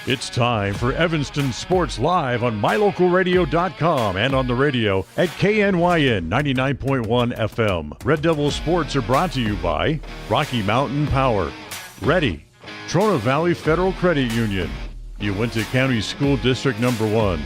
It's time for Evanston Sports Live on MyLocalRadio.com and on the radio at KNYN 99.1 FM. Red Devil Sports are brought to you by Rocky Mountain Power, Ready, Trona Valley Federal Credit Union, Uinta County School District No. 1,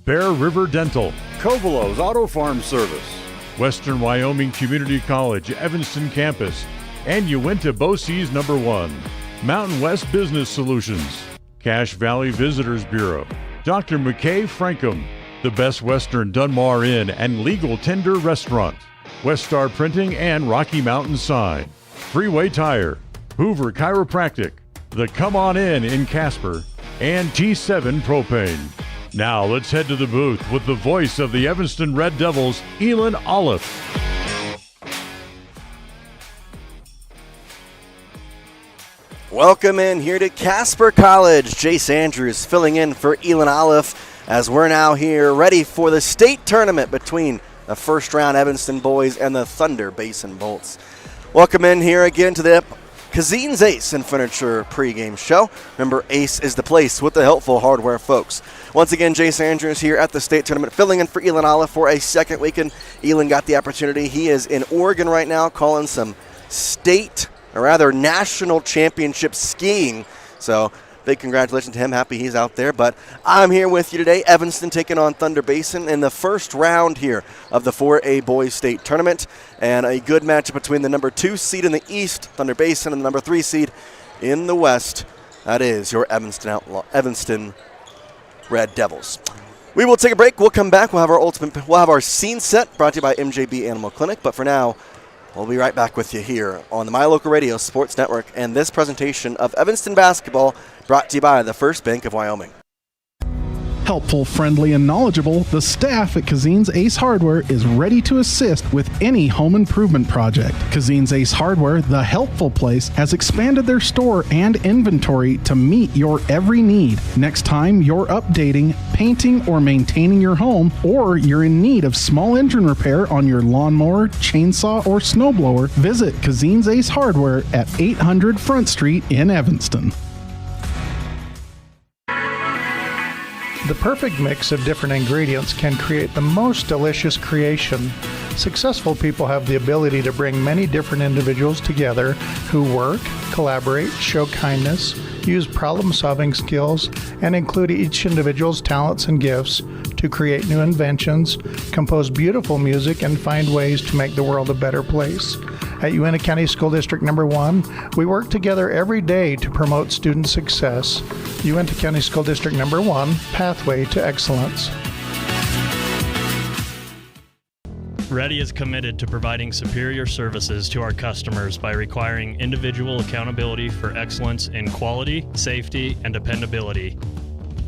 Bear River Dental, Covolos Auto Farm Service, Western Wyoming Community College Evanston Campus, and Uinta BOCES No. 1, Mountain West Business Solutions, Cache Valley Visitors Bureau, Dr. McKay Frankham, the Best Western Dunmar Inn and Legal Tender Restaurant, West Star Printing and Rocky Mountain Sign, Freeway Tire, Hoover Chiropractic, the Come On in Casper, and T7 Propane. Now let's head to the booth with the voice of the Evanston Red Devils, Elin Olive. Welcome in here to Casper College. Jace Andrews filling in for Elin Olive as we're now here ready for the state tournament between the first round Evanston boys and the Thunder Basin Bolts. Welcome in here again to the Cazin's Ace and Furniture pregame show. Remember, Ace is the place with the helpful hardware folks. Once again, Jace Andrews here at the state tournament filling in for Elin Olive for a second weekend. Elin got the opportunity. He is in Oregon right now calling some state, or rather national championship skiing. So big congratulations to him. Happy he's out there. But I'm here with you today. Evanston taking on Thunder Basin in the first round here of the 4A Boys State Tournament. And a good matchup between the number 2 seed in the East, Thunder Basin, and the number 3 seed in the West. That is your Evanston Red Devils. We will take a break. We'll come back. We'll have our scene set brought to you by MJB Animal Clinic. But for now, we'll be right back with you here on the My Local Radio Sports Network and this presentation of Evanston basketball brought to you by the First Bank of Wyoming. Helpful, friendly, and knowledgeable, the staff at Cazin's Ace Hardware is ready to assist with any home improvement project. Cazin's Ace Hardware, the helpful place, has expanded their store and inventory to meet your every need. Next time you're updating, painting, or maintaining your home, or you're in need of small engine repair on your lawnmower, chainsaw, or snowblower, visit Cazin's Ace Hardware at 800 Front Street in Evanston. The perfect mix of different ingredients can create the most delicious creation. Successful people have the ability to bring many different individuals together who work, collaborate, show kindness, use problem-solving skills, and include each individual's talents and gifts to create new inventions, compose beautiful music, and find ways to make the world a better place. At Uinta County School District No. 1, we work together every day to promote student success. Uinta County School District No. 1, Pathway to Excellence. Ready is committed to providing superior services to our customers by requiring individual accountability for excellence in quality, safety, and dependability.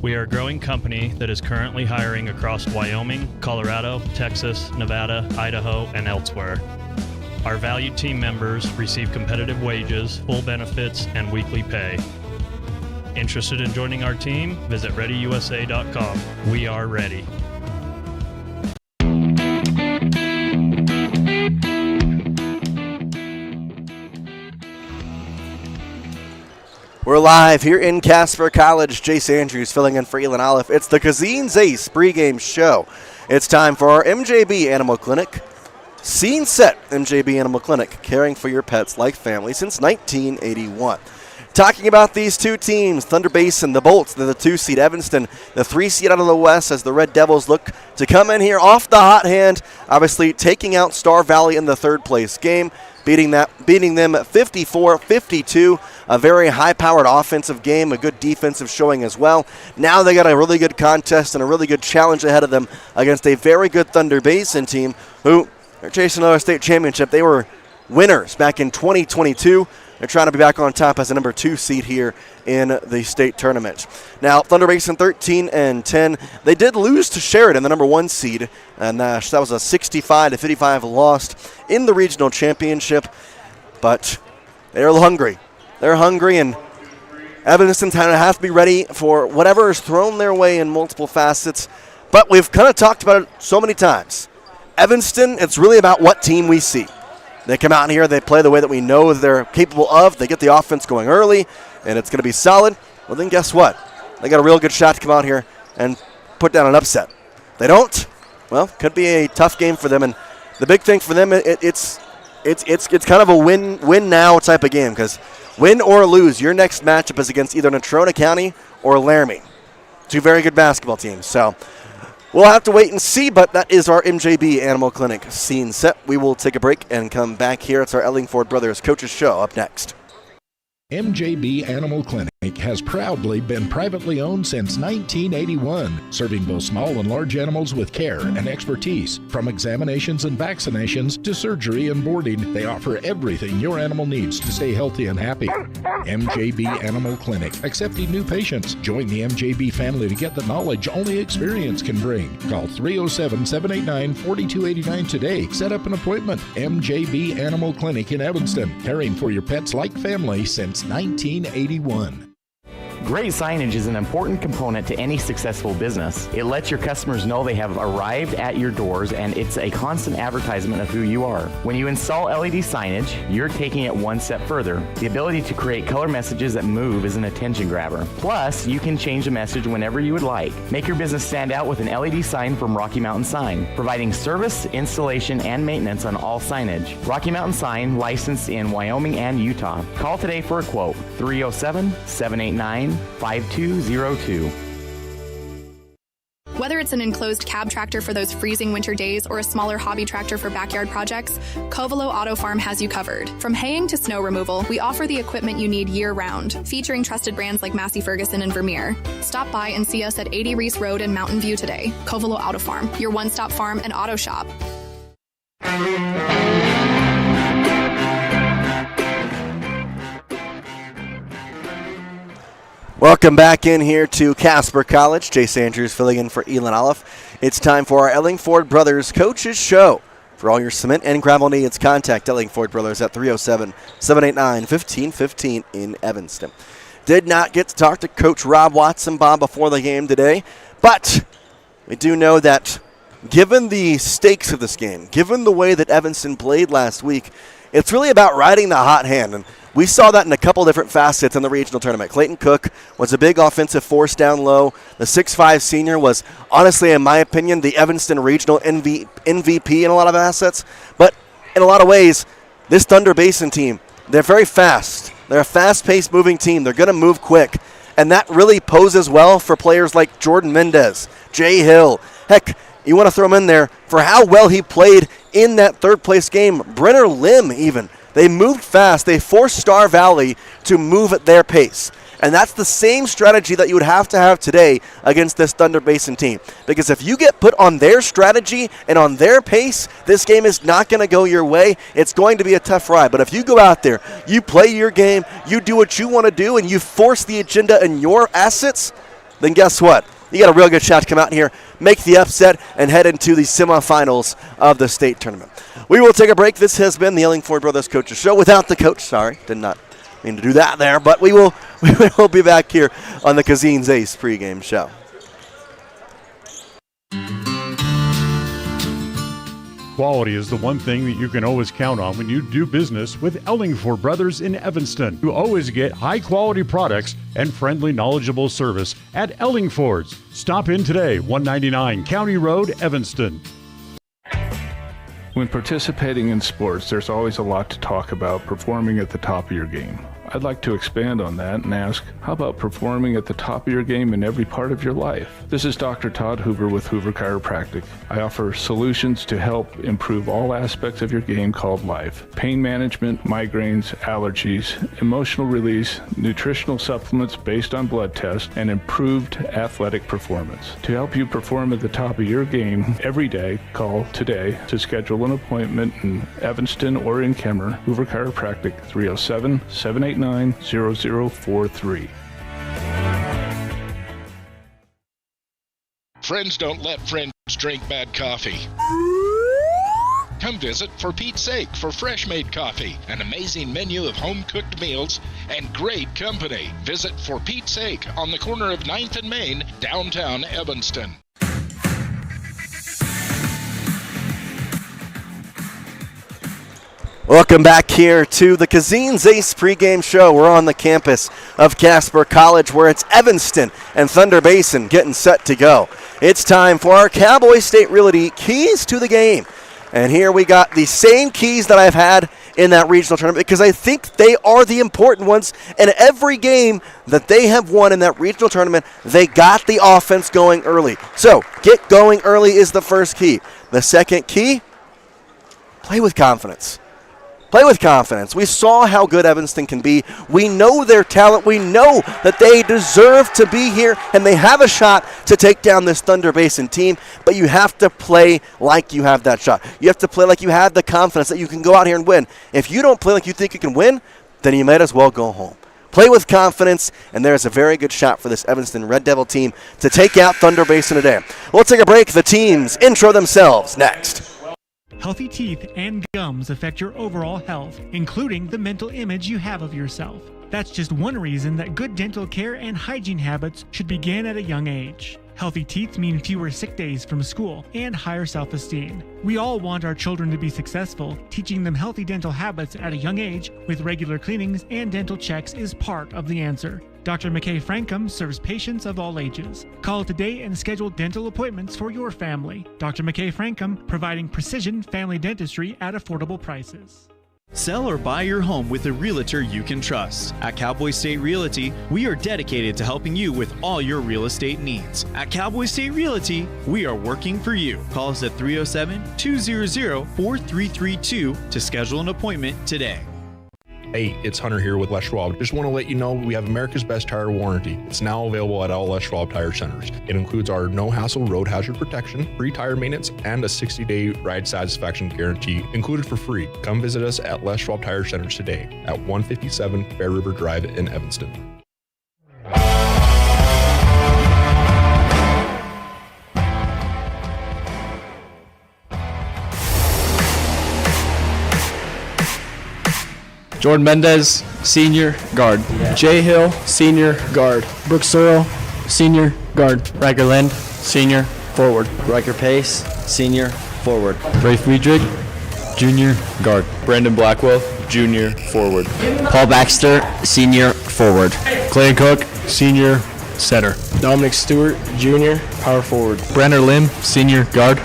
We are a growing company that is currently hiring across Wyoming, Colorado, Texas, Nevada, Idaho, and elsewhere. Our valued team members receive competitive wages, full benefits, and weekly pay. Interested in joining our team? Visit ReadyUSA.com. We are ready. We're live here in Casper College. Jace Andrews filling in for Elin Olive. It's the Cazin's Ace pregame show. It's time for our MJB Animal Clinic. Scene set, MJB Animal Clinic, caring for your pets like family since 1981. Talking about these two teams, Thunder Basin, the Bolts, they're the 2 seed, Evanston, the 3 seed out of the West as the Red Devils look to come in here off the hot hand, obviously taking out Star Valley in the 3rd place game, beating them 54-52, a very high-powered offensive game, a good defensive showing as well. Now they got a really good contest and a really good challenge ahead of them against a very good Thunder Basin team who are chasing another state championship. They were winners back in 2022. They're trying to be back on top as the number 2 seed here in the state tournament. Now, Thunder Basin 13-10. They did lose to Sheridan, the number 1 seed, and that was a 65-55 loss in the regional championship. But they're hungry. They're hungry, and Evanston kind of has to be ready for whatever is thrown their way in multiple facets. But we've kind of talked about it so many times. Evanston, it's really about what team we see. They come out here, they play the way that we know they're capable of. They get the offense going early, and it's going to be solid. Well, then guess what? they got a real good shot to come out here and put down an upset. They don't, well, could be a tough game for them. And the big thing for them, it's kind of a win now type of game, because win or lose, your next matchup is against either Natrona County or Laramie. Two very good basketball teams. So we'll have to wait and see, but that is our MJB Animal Clinic scene set. We will take a break and come back here. It's our Ellingford Brothers Coaches Show up next. MJB Animal Clinic has proudly been privately owned since 1981, serving both small and large animals with care and expertise. From examinations and vaccinations to surgery and boarding, they offer everything your animal needs to stay healthy and happy. MJB Animal Clinic, accepting new patients. Join the MJB family to get the knowledge only experience can bring. Call 307-789-4289 today. Set up an appointment. MJB Animal Clinic in Evanston, caring for your pets like family since 1981. Great signage is an important component to any successful business. It lets your customers know they have arrived at your doors, and it's a constant advertisement of who you are. When you install LED signage, you're taking it one step further. The ability to create color messages that move is an attention grabber. Plus, you can change the message whenever you would like. Make your business stand out with an LED sign from Rocky Mountain Sign, providing service, installation, and maintenance on all signage. Rocky Mountain Sign, licensed in Wyoming and Utah. Call today for a quote, 307-789-5202. Whether it's an enclosed cab tractor for those freezing winter days or a smaller hobby tractor for backyard projects, Covelo Auto Farm has you covered. From haying to snow removal, we offer the equipment you need year-round, featuring trusted brands like Massey Ferguson and Vermeer. Stop by and see us at 80 Reese Road in Mountain View today. Covelo Auto Farm, your one-stop farm and auto shop. Welcome back in here to Casper College. Jace Andrews filling in for Elon Olive. It's time for our Ellingford Brothers Coaches Show. For all your cement and gravel needs, contact Ellingford Brothers at 307-789-1515 in Evanston. Did not get to talk to Coach Rob Watson, Bob, before the game today, but we do know that given the stakes of this game, given the way that Evanston played last week, it's really about riding the hot hand. And we saw that in a couple different facets in the regional tournament. Clayton Cook was a big offensive force down low. The 6'5 senior was, honestly, in my opinion, the Evanston regional MVP in a lot of assets. But in a lot of ways, this Thunder Basin team, they're very fast. They're a fast-paced moving team. They're going to move quick. And that really poses well for players like Jordan Mendez, Jay Hill. Heck, you want to throw him in there for how well he played in that third-place game. Brenner Lim, even. They moved fast. They forced Star Valley to move at their pace. And that's the same strategy that you would have to have today against this Thunder Basin team. Because if you get put on their strategy and on their pace, this game is not going to go your way. It's going to be a tough ride. But if you go out there, you play your game, you do what you want to do, and you force the agenda and your assets, then guess what? You got a real good shot to come out here, make the upset, and head into the semifinals of the state tournament. We will take a break. This has been the Ellingford Brothers Coaches Show without the coach. Sorry, did not mean to do that there, but we will be back here on the Cazin's Ace pregame show. Quality is the one thing that you can always count on when you do business with Ellingford Brothers in Evanston. You always get high-quality products and friendly, knowledgeable service at Ellingford's. Stop in today, 199 County Road, Evanston. When participating in sports, there's always a lot to talk about performing at the top of your game. I'd like to expand on that and ask, how about performing at the top of your game in every part of your life? This is Dr. Todd Hoover with Hoover Chiropractic. I offer solutions to help improve all aspects of your game called life. Pain management, migraines, allergies, emotional release, nutritional supplements based on blood tests, and improved athletic performance. To help you perform at the top of your game every day, call today to schedule an appointment in Evanston or in Kemmer. Hoover Chiropractic, 307-789-0043. Friends don't let friends drink bad coffee. Come visit For Pete's Sake for fresh-made coffee, an amazing menu of home-cooked meals, and great company. Visit For Pete's Sake on the corner of 9th and Main, downtown Evanston. Welcome back here to the Cazin's Ace pregame show. We're on the campus of Casper College where it's Evanston and Thunder Basin getting set to go. It's time for our Cowboy State Realty keys to the game. And here we got the same keys that I've had in that regional tournament because I think they are the important ones. And every game that they have won in that regional tournament, they got the offense going early. So get going early is the first key. The second key, play with confidence. Play with confidence. We saw how good Evanston can be. We know their talent. We know that they deserve to be here, and they have a shot to take down this Thunder Basin team, but you have to play like you have that shot. You have to play like you have the confidence that you can go out here and win. If you don't play like you think you can win, then you might as well go home. Play with confidence, and there's a very good shot for this Evanston Red Devil team to take out Thunder Basin today. We'll take a break. The teams intro themselves next. Healthy teeth and gums affect your overall health, including the mental image you have of yourself. That's just one reason that good dental care and hygiene habits should begin at a young age. Healthy teeth mean fewer sick days from school and higher self-esteem. We all want our children to be successful. Teaching them healthy dental habits at a young age with regular cleanings and dental checks is part of the answer. Dr. McKay Frankum serves patients of all ages. Call today and schedule dental appointments for your family. Dr. McKay Frankum, providing precision family dentistry at affordable prices. Sell or buy your home with a realtor you can trust. At Cowboy State Realty, we are dedicated to helping you with all your real estate needs. At Cowboy State Realty, we are working for you. Call us at 307-200-4332 to schedule an appointment today. Hey, it's Hunter here with Les Schwab. Just want to let you know we have America's Best Tire Warranty. It's now available at all Les Schwab Tire Centers. It includes our no-hassle road hazard protection, free tire maintenance, and a 60-day ride satisfaction guarantee included for free. Come visit us at Les Schwab Tire Centers today at 157 Bear River Drive in Evanston. Jordan Mendez, senior guard. Jay Hill, senior guard. Brooks Searle, senior guard. Riker Lind, senior forward. Riker Pace, senior forward. Ray Friedrich, junior guard. Brandon Blackwell, junior forward. Paul Baxter, senior forward. Clay Cook, senior center. Dominic Stewart, junior power forward. Brenner Lim, senior guard.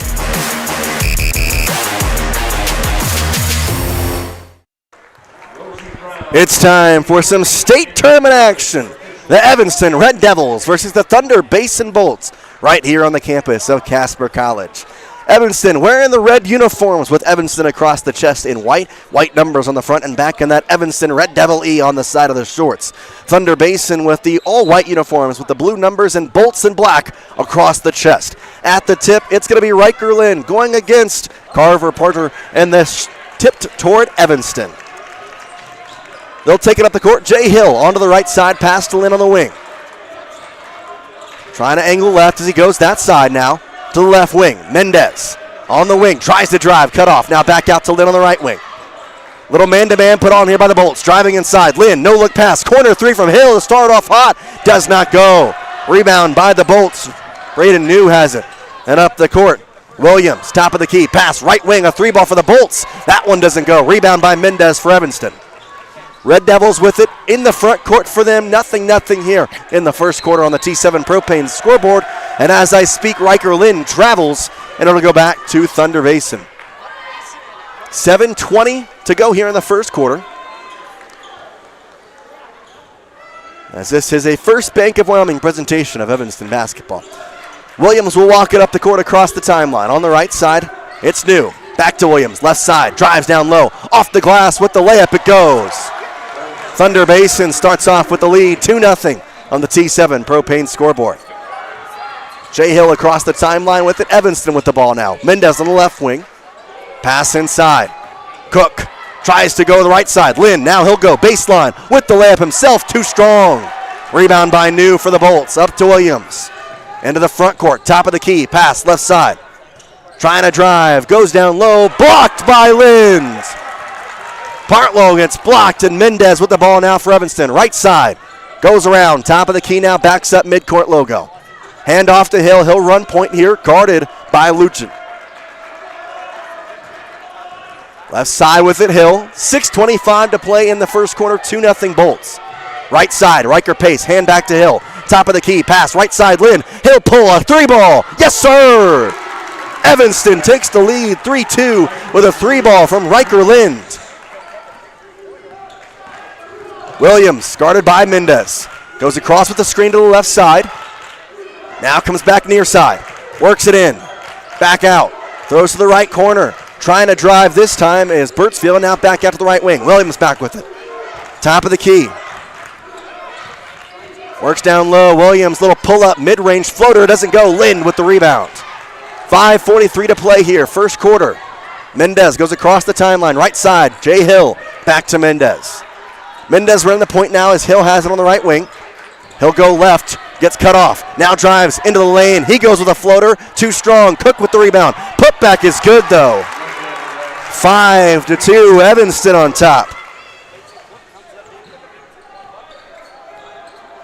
It's time for some state tournament action. The Evanston Red Devils versus the Thunder Basin Bolts right here on the campus of Casper College. Evanston wearing the red uniforms with Evanston across the chest in white numbers on the front and back, and that Evanston Red Devil E on the side of the shorts. Thunder Basin with the all-white uniforms with the blue numbers and bolts in black across the chest. At the tip, it's going to be Riker Lynn going against Carver Porter, and this tipped toward Evanston. They'll take it up the court. Jay Hill onto the right side, pass to Lynn on the wing. Trying to angle left as he goes that side now to the left wing. Mendez on the wing, tries to drive, cut off. Now back out to Lynn on the right wing. Little man-to-man put on here by the Bolts. Driving inside. Lynn, no-look pass. Corner three from Hill to start off hot. Does not go. Rebound by the Bolts. Braden New has it. And up the court. Williams, top of the key. Pass, right wing, a three ball for the Bolts. That one doesn't go. Rebound by Mendez for Evanston. Red Devils with it in the front court for them. Nothing here in the first quarter on the T7 Propane scoreboard. And as I speak, Riker Lynn travels, and it'll go back to Thunder Basin. 7:20 to go here in the first quarter. As this is a First Bank of Wyoming presentation of Evanston basketball. Williams will walk it up the court across the timeline. On the right side, it's New. Back to Williams, left side, drives down low. Off the glass with the layup, it goes. Thunder Basin starts off with the lead, 2-0 on the T7 Propane scoreboard. Jay Hill across the timeline with it. Evanston with the ball now. Mendez on the left wing. Pass inside. Cook tries to go to the right side. Lynn, now he'll go baseline with the layup himself, too strong. Rebound by New for the Bolts, up to Williams. Into the front court, top of the key, pass left side. Trying to drive, goes down low, blocked by Lynn. Partlow gets blocked, and Mendez with the ball now for Evanston. Right side, goes around, top of the key now, backs up midcourt logo. Hand off to Hill, he'll run point here, guarded by Luchin. Left side with it, Hill. 6:25 to play in the first quarter, 2-0 Bolts. Right side, Riker pace, hand back to Hill. Top of the key, pass, right side, Lynn. He'll pull a 3-ball. Yes, sir! Evanston takes the lead, 3-2, with a 3-ball from Riker Lind. Williams, guarded by Mendez. Goes across with the screen to the left side. Now comes back near side. Works it in. Back out. Throws to the right corner. Trying to drive this time is Birtsfield. Now back out to the right wing. Williams back with it. Top of the key. Works down low. Williams, little pull-up, mid-range floater. Doesn't go. Lind with the rebound. 5:43 to play here. First quarter. Mendez goes across the timeline. Right side. Jay Hill. Back to Mendez. Mendez running the point now as Hill has it on the right wing. He'll go left. Gets cut off. Now drives into the lane. He goes with a floater. Too strong. Cook with the rebound. Putback is good, though. 5-2. Evanston on top.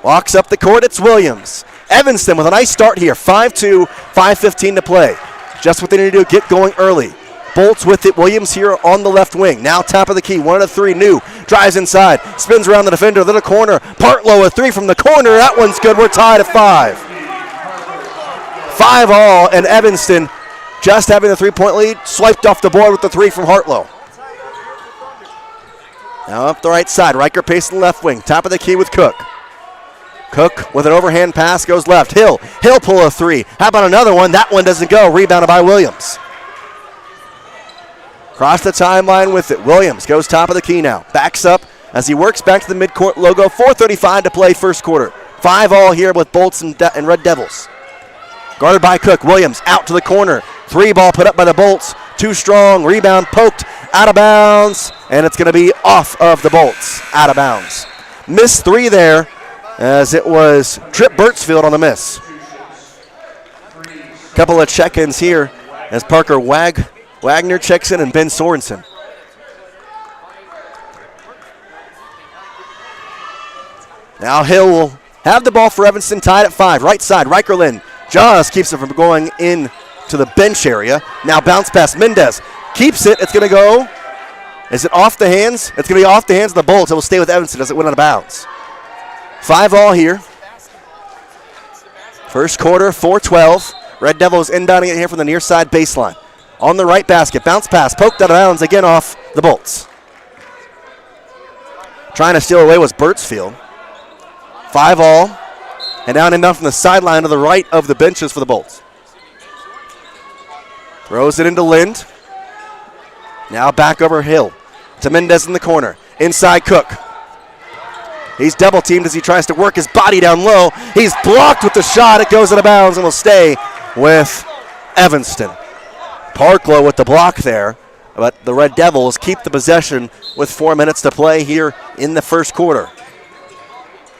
Walks up the court. It's Williams. Evanston with a nice start here. 5-2. 5:15 to play. Just what they need to do. Get going early. Bolts with it. Williams here on the left wing. Now top of the key. 1 of 3. New. Drives inside. Spins around the defender. Then a corner. Partlow a 3 from the corner. That one's good. We're tied at 5. 5 all. And Evanston just having the 3-point lead. Swiped off the board with the 3 from Hartlow. Now up the right side. Riker pace in the left wing. Top of the key with Cook. Cook with an overhand pass goes left. Hill pull a 3. How about another one? That one doesn't go. Rebounded by Williams. Cross the timeline with it. Williams goes top of the key now. Backs up as he works back to the midcourt logo. 4:35 to play first quarter. 5 all here with Bolts and Red Devils. Guarded by Cook. Williams out to the corner. 3-ball put up by the Bolts. Too strong. Rebound poked out of bounds. And it's going to be off of the Bolts. Out of bounds. Missed 3 there as it was Trip Birtsfield on the miss. Couple of check-ins here as Parker Wagner checks in and Ben Sorensen. Now Hill will have the ball for Evanston, tied at 5. Right side, Rikerlin just keeps it from going in to the bench area. Now bounce pass, Mendez keeps it. It's going to go. Is it off the hands? It's going to be off the hands of the Bolts. It will stay with Evanston as it went out of bounds. 5 all here. First quarter, 4:12. Red Devils inbounding it here from the near side baseline. On the right basket, bounce pass, poked out of bounds, again off the Bolts. Trying to steal away was Birtsfield. 5 all, and down inbound from the sideline to the right of the benches for the Bolts. Throws it into Lind. Now back over Hill to Mendez in the corner. Inside Cook. He's double teamed as he tries to work his body down low. He's blocked with the shot. It goes out of bounds and will stay with Evanston. Parklow with the block there, but the Red Devils keep the possession with 4 minutes to play here in the first quarter.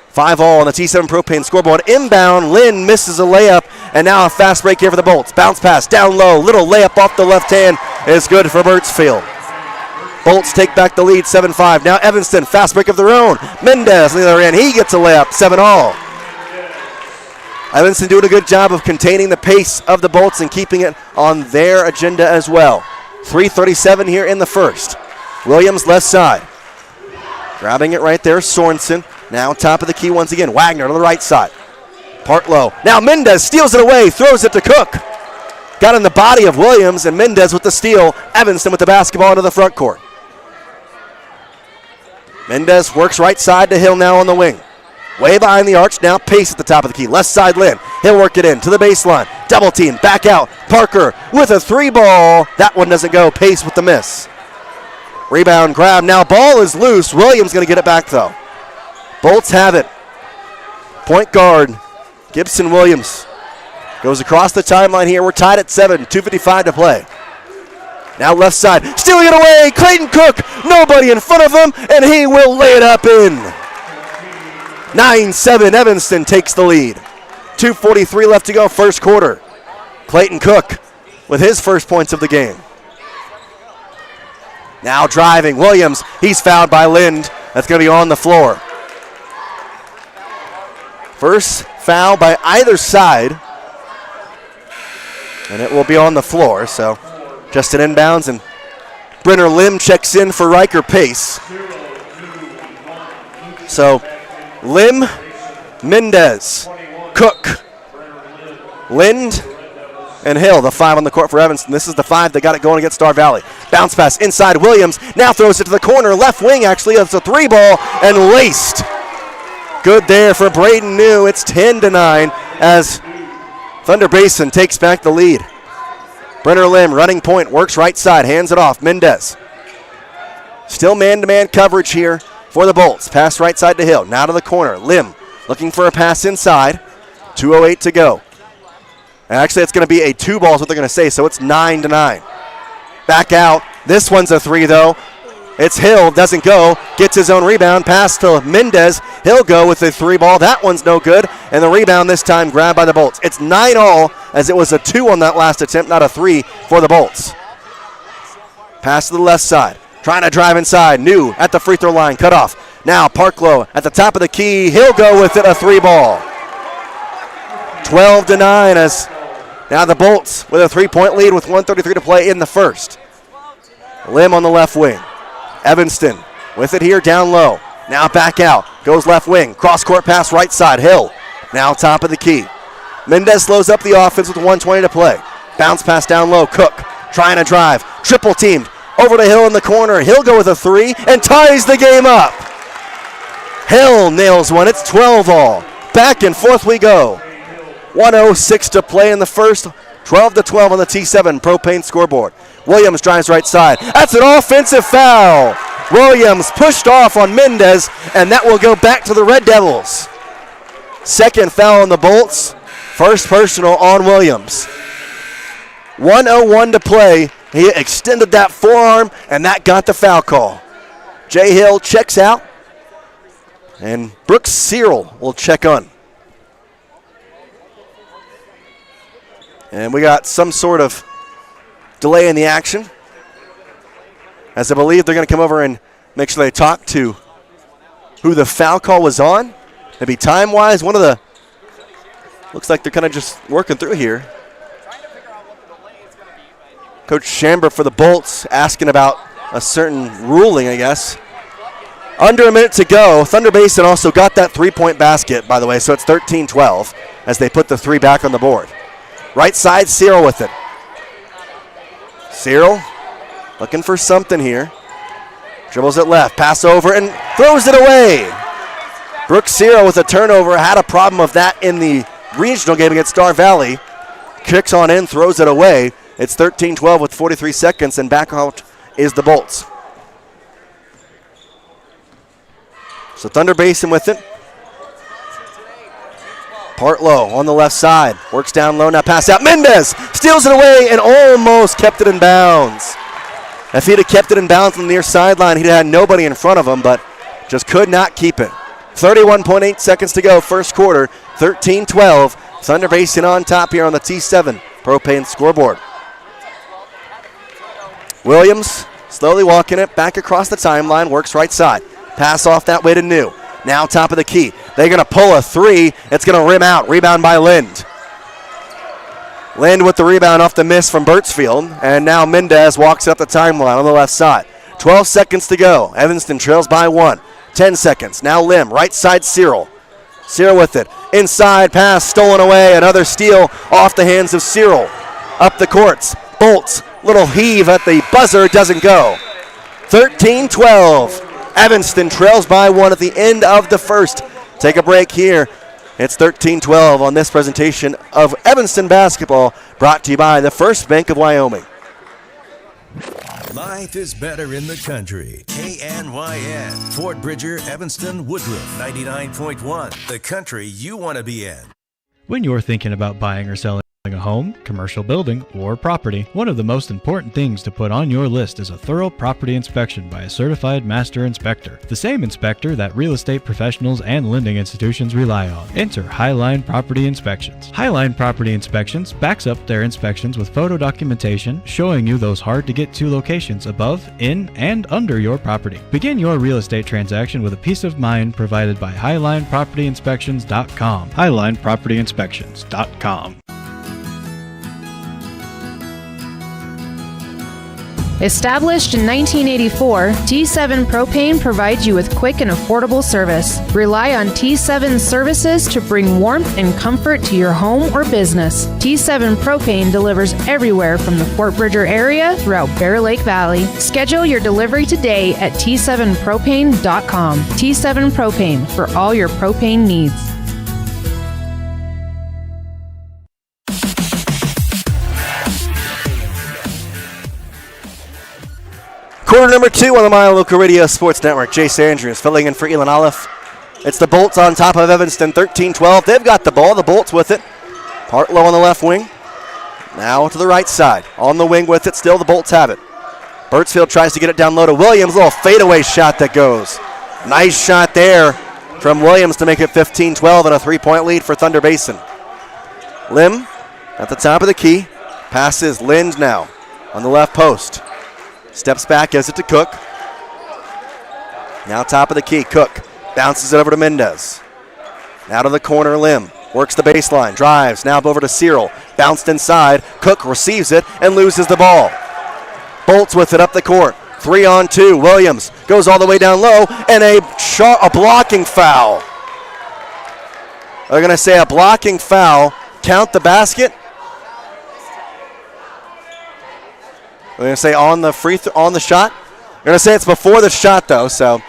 5 all on the T7 Propane scoreboard. Inbound, Lynn misses a layup, and now a fast break here for the Bolts. Bounce pass down low, little layup off the left hand is good for Birtsfield. Bolts take back the lead, 7-5. Now Evanston, fast break of their own. Mendez on the other end, he gets a layup, 7 all. Evanston doing a good job of containing the pace of the Bolts and keeping it on their agenda as well. 3:37 here in the first. Williams left side. Grabbing it right there, Sorensen. Now top of the key once again. Wagner to the right side. Partlow. Now Mendez steals it away, throws it to Cook. Got in the body of Williams, and Mendez with the steal. Evanston with the basketball into the front court. Mendez works right side to Hill now on the wing. Way behind the arch, now pace at the top of the key. Left side Lynn. He'll work it in to the baseline. Double team, back out. Parker with a 3-ball. That one doesn't go. Pace with the miss. Rebound grab. Now ball is loose. Williams going to get it back though. Bolts have it. Point guard Gibson Williams goes across the timeline here. We're tied at 7. 2:55 to play. Now left side. Stealing it away. Clayton Cook. Nobody in front of him, and he will lay it up in. 9-7, Evanston takes the lead. 2:43 left to go, first quarter. Clayton Cook with his first points of the game. Now driving, Williams, he's fouled by Lind. That's going to be on the floor. First foul by either side, and it will be on the floor, so just an inbounds, and Brenner Lim checks in for Riker Pace. So Lim, Mendez, Cook, Lind, and Hill, the 5 on the court for Evanston. This is the 5 that got it going against Star Valley. Bounce pass inside Williams. Now throws it to the corner. Left wing, actually. It's a 3-ball and laced. Good there for Braden New. It's 10-9 as Thunder Basin takes back the lead. Brenner Lim, running point, works right side, hands it off. Mendez. Still man-to-man coverage here for the Bolts. Pass right side to Hill. Now to the corner. Lim looking for a pass inside. 2:08 to go. And actually, it's going to be a 2-ball is what they're going to say, so it's 9-9. Back out. This one's a 3, though. It's Hill, doesn't go, gets his own rebound, pass to Mendez. He'll go with a 3-ball. That one's no good, and the rebound this time grabbed by the Bolts. It's 9-all, as it was a 2 on that last attempt, not a 3 for the Bolts. Pass to the left side, trying to drive inside. New at the free throw line, cut off. Now Parklow at the top of the key. He'll go with it, a 3-ball. 12-9 as now the Bolts with a 3-point lead with 1:33 to play in the first. Lim on the left wing. Evanston with it here down low. Now back out. Goes left wing. Cross-court pass right side. Hill now top of the key. Mendez slows up the offense with 1:20 to play. Bounce pass down low. Cook trying to drive. Triple teamed. Over to Hill in the corner. He'll go with a 3 and ties the game up. Hill nails one. It's 12-all. Back and forth we go. 1:06 to play in the first. 12-12 on the T7 Propane scoreboard. Williams drives right side. That's an offensive foul. Williams pushed off on Mendez, and that will go back to the Red Devils. Second foul on the Bolts. First personal on Williams. 1:01 to play. He extended that forearm, and that got the foul call. Jay Hill checks out, and Brooks Cyril will check on. And we got some sort of delay in the action, as I believe they're going to come over and make sure they talk to who the foul call was on. Maybe time-wise, one of the, looks like they're kind of just working through here. Coach Chamber for the Bolts asking about a certain ruling, I guess. Under a minute to go. Thunder Basin also got that 3-point basket, by the way, so it's 13-12 as they put the 3 back on the board. Right side, Cyril with it. Cyril looking for something here. Dribbles it left, pass over, and throws it away. Brooks Cyril with a turnover. Had a problem of that in the regional game against Star Valley. Kicks on in, throws it away. It's 13-12 with 43 seconds, and back out is the Bolts. So Thunder Basin with it. Partlow on the left side. Works down low, now pass out. Mendez steals it away and almost kept it in bounds. If he'd have kept it in bounds on the near sideline, he'd have had nobody in front of him, but just could not keep it. 31.8 seconds to go, first quarter, 13-12. Thunder Basin on top here on the T7 Propane scoreboard. Williams slowly walking it back across the timeline, works right side. Pass off that way to New. Now top of the key. They're going to pull a 3. It's going to rim out. Rebound by Lind. Lind with the rebound off the miss from Birchfield. And now Mendez walks up the timeline on the left side. 12 seconds to go. Evanston trails by 1. 10 seconds. Now Lim. Right side Cyril. Cyril with it. Inside pass stolen away. Another steal off the hands of Cyril. Up the courts. Bolts. Little heave at the buzzer. Doesn't go. 13-12. Evanston trails by 1 at the end of the first. Take a break here. It's 13-12 on this presentation of Evanston basketball, brought to you by the First Bank of Wyoming. Life is better in the country. KNYN. Fort Bridger, Evanston, Woodruff, 99.1. The country you want to be in. When you're thinking about buying or selling a home, commercial building, or property, one of the most important things to put on your list is a thorough property inspection by a certified master inspector. The same inspector that real estate professionals and lending institutions rely on. Enter Highline Property Inspections. Highline Property Inspections backs up their inspections with photo documentation showing you those hard-to-get-to locations above, in, and under your property. Begin your real estate transaction with a peace of mind provided by HighlinePropertyInspections.com. HighlinePropertyInspections.com. Established in 1984, T7 Propane provides you with quick and affordable service. Rely on T7's services to bring warmth and comfort to your home or business. T7 Propane delivers everywhere from the Fort Bridger area throughout Bear Lake Valley. Schedule your delivery today at T7propane.com. T7 Propane, for all your propane needs. Quarter number 2 on the My Local Radio Sports Network. Jace Andrews filling in for Elon Olive. It's the Bolts on top of Evanston, 13-12. They've got the ball. The Bolts with it. Partlow on the left wing. Now to the right side. On the wing with it. Still the Bolts have it. Birchfield tries to get it down low to Williams. Little fadeaway shot that goes. Nice shot there from Williams to make it 15-12 and a 3-point lead for Thunder Basin. Lim at the top of the key. Passes Lind now on the left post. Steps back, gives it to Cook. Now top of the key, Cook bounces it over to Mendez. Now to the corner, Lim works the baseline, drives, now over to Cyril. Bounced inside, Cook receives it and loses the ball. Bolts with it up the court, 3-on-2. Williams goes all the way down low, and a blocking foul. They're going to say a blocking foul. Count the basket. We're going to say on the on the shot. We're going to say it's before the shot, though, so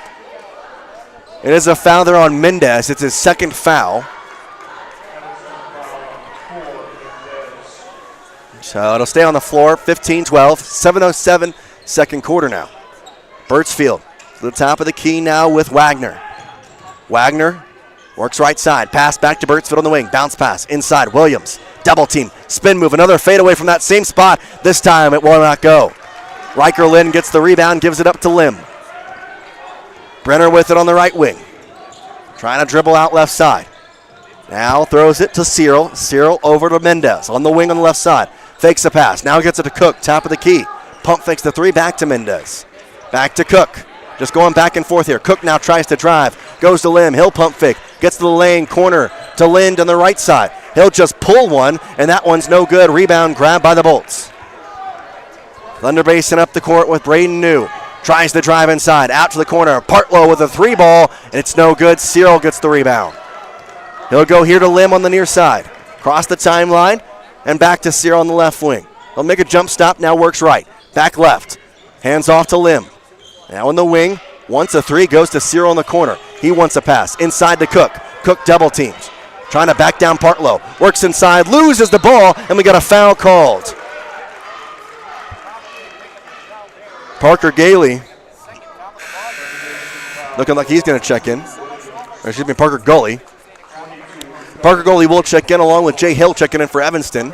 it is a foul there on Mendez. It's his second foul. So it'll stay on the floor, 15-12, 7:07, second quarter now. Birchfield to the top of the key now with Wagner. Wagner works right side, pass back to Birchfield on the wing, bounce pass inside, Williams. Double team, spin move, another fadeaway from that same spot. This time it will not go. Riker Lynn gets the rebound, gives it up to Lim. Brenner with it on the right wing. Trying to dribble out left side. Now throws it to Cyril. Cyril over to Mendez on the wing on the left side. Fakes a pass, now gets it to Cook, top of the key. Pump fakes the 3, back to Mendez. Back to Cook. Just going back and forth here. Cook now tries to drive. Goes to Lim. He'll pump fake. Gets to the lane. Corner to Lind on the right side. He'll just pull one, and that one's no good. Rebound grabbed by the Bolts. Thunder Basin up the court with Braden New. Tries to drive inside. Out to the corner. Partlow with a 3 ball, and it's no good. Cyril gets the rebound. He'll go here to Lim on the near side. Cross the timeline, and back to Cyril on the left wing. He'll make a jump stop. Now works right. Back left. Hands off to Lim. Now in the wing, wants a 3, goes to Cyril in the corner. He wants a pass, inside to Cook. Cook double teams, trying to back down Partlow. Works inside, loses the ball, and we got a foul called. Parker Gailey, looking like he's going to check in. Or excuse me, Parker Gully. Parker Gully will check in along with Jay Hill checking in for Evanston,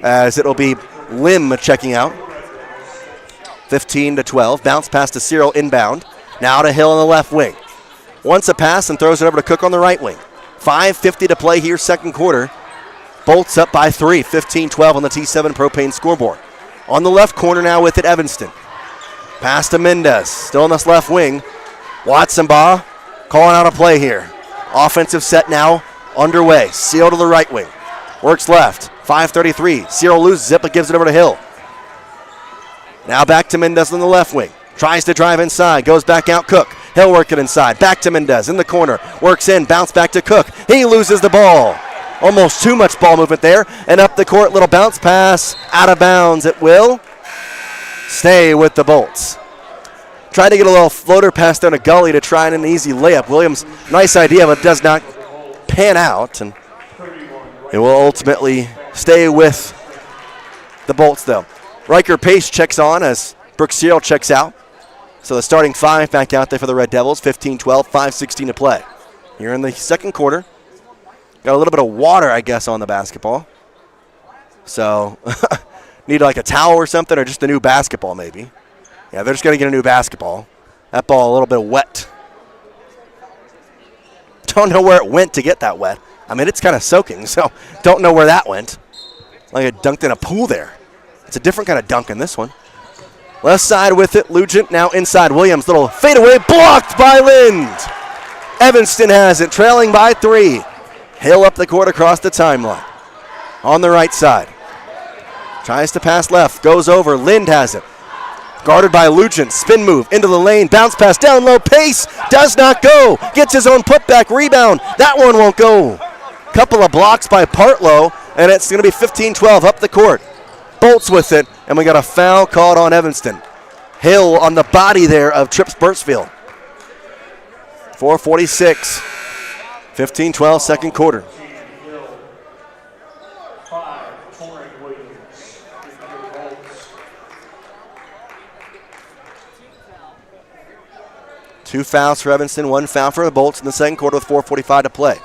as it'll be Lim checking out. 15-12. Bounce pass to Cyril inbound. Now to Hill on the left wing. Wants a pass and throws it over to Cook on the right wing. 5:50 to play here, second quarter. Bolts up by 3. 15-12 on the T7 Propane scoreboard. On the left corner now with it, Evanston. Pass to Mendez. Still on this left wing. Watsonbaugh calling out a play here. Offensive set now underway. Seal to the right wing. Works left. 5:33. Cyril loses it but gives it over to Hill. Now back to Mendez on the left wing. Tries to drive inside. Goes back out Cook. He'll work it inside. Back to Mendez in the corner. Works in. Bounce back to Cook. He loses the ball. Almost too much ball movement there. And up the court. Little bounce pass. Out of bounds. It will stay with the Bolts. Tried to get a little floater pass down to Gully to try an easy layup. Williams, nice idea, but does not pan out. And it will ultimately stay with the Bolts, though. Riker Pace checks on as Brooks Cyril checks out. So the starting 5 back out there for the Red Devils. 15-12, 5:16 to play. Here in the second quarter. Got a little bit of water, I guess, on the basketball. So need like a towel or something, or just a new basketball maybe. Yeah, they're just going to get a new basketball. That ball a little bit wet. Don't know where it went to get that wet. I mean, it's kind of soaking, so don't know where that went. Like it dunked in a pool there. It's a different kind of dunk in this one. Left side with it, Lugent now inside. Williams, little fadeaway, blocked by Lind. Evanston has it, trailing by 3. Hill up the court across the timeline. On the right side. Tries to pass left, goes over, Lind has it. Guarded by Lugent. Spin move into the lane. Bounce pass down low. Pace does not go. Gets his own putback. Rebound. That one won't go. Couple of blocks by Partlow, and it's going to be 15-12 up the court. Bolts with it, and we got a foul called on Evanston. Hill on the body there of Trips Birchfield. 4:46. 15-12 second quarter. Two fouls for Evanston, one foul for the Bolts in the second quarter with 4:45 to play.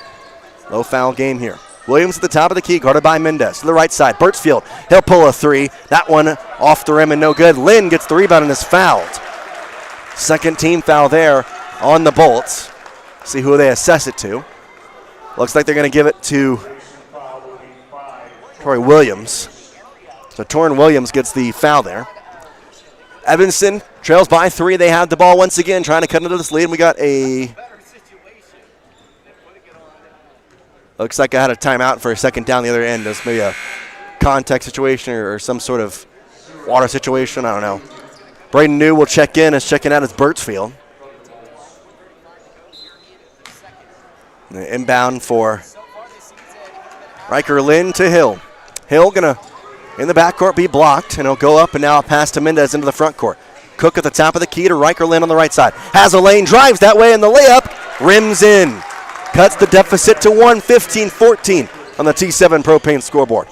Low foul game here. Williams at the top of the key, guarded by Mendez. To the right side, Birchfield. He'll pull a three. That one off the rim and no good. Lynn gets the rebound and is fouled. Second team foul there on the Bolts. See who they assess it to. Looks like they're going to give it to Torrey Williams. So Torrin Williams gets the foul there. Evanston trails by 3. They have the ball once again, trying to cut into this lead. We got a... Looks like I had a timeout for a second down the other end. There's maybe a contact situation or some sort of water situation. I don't know. Braden New will check in. As checking out is Birchfield. The inbound for Riker Lynn to Hill. Hill going to, in the backcourt, be blocked, and he'll go up and now a pass to Mendez into the front court. Cook at the top of the key to Riker Lynn on the right side. Has a lane, drives that way, and the layup rims in. Cuts the deficit to 1, 15-14 on the T7 Propane scoreboard.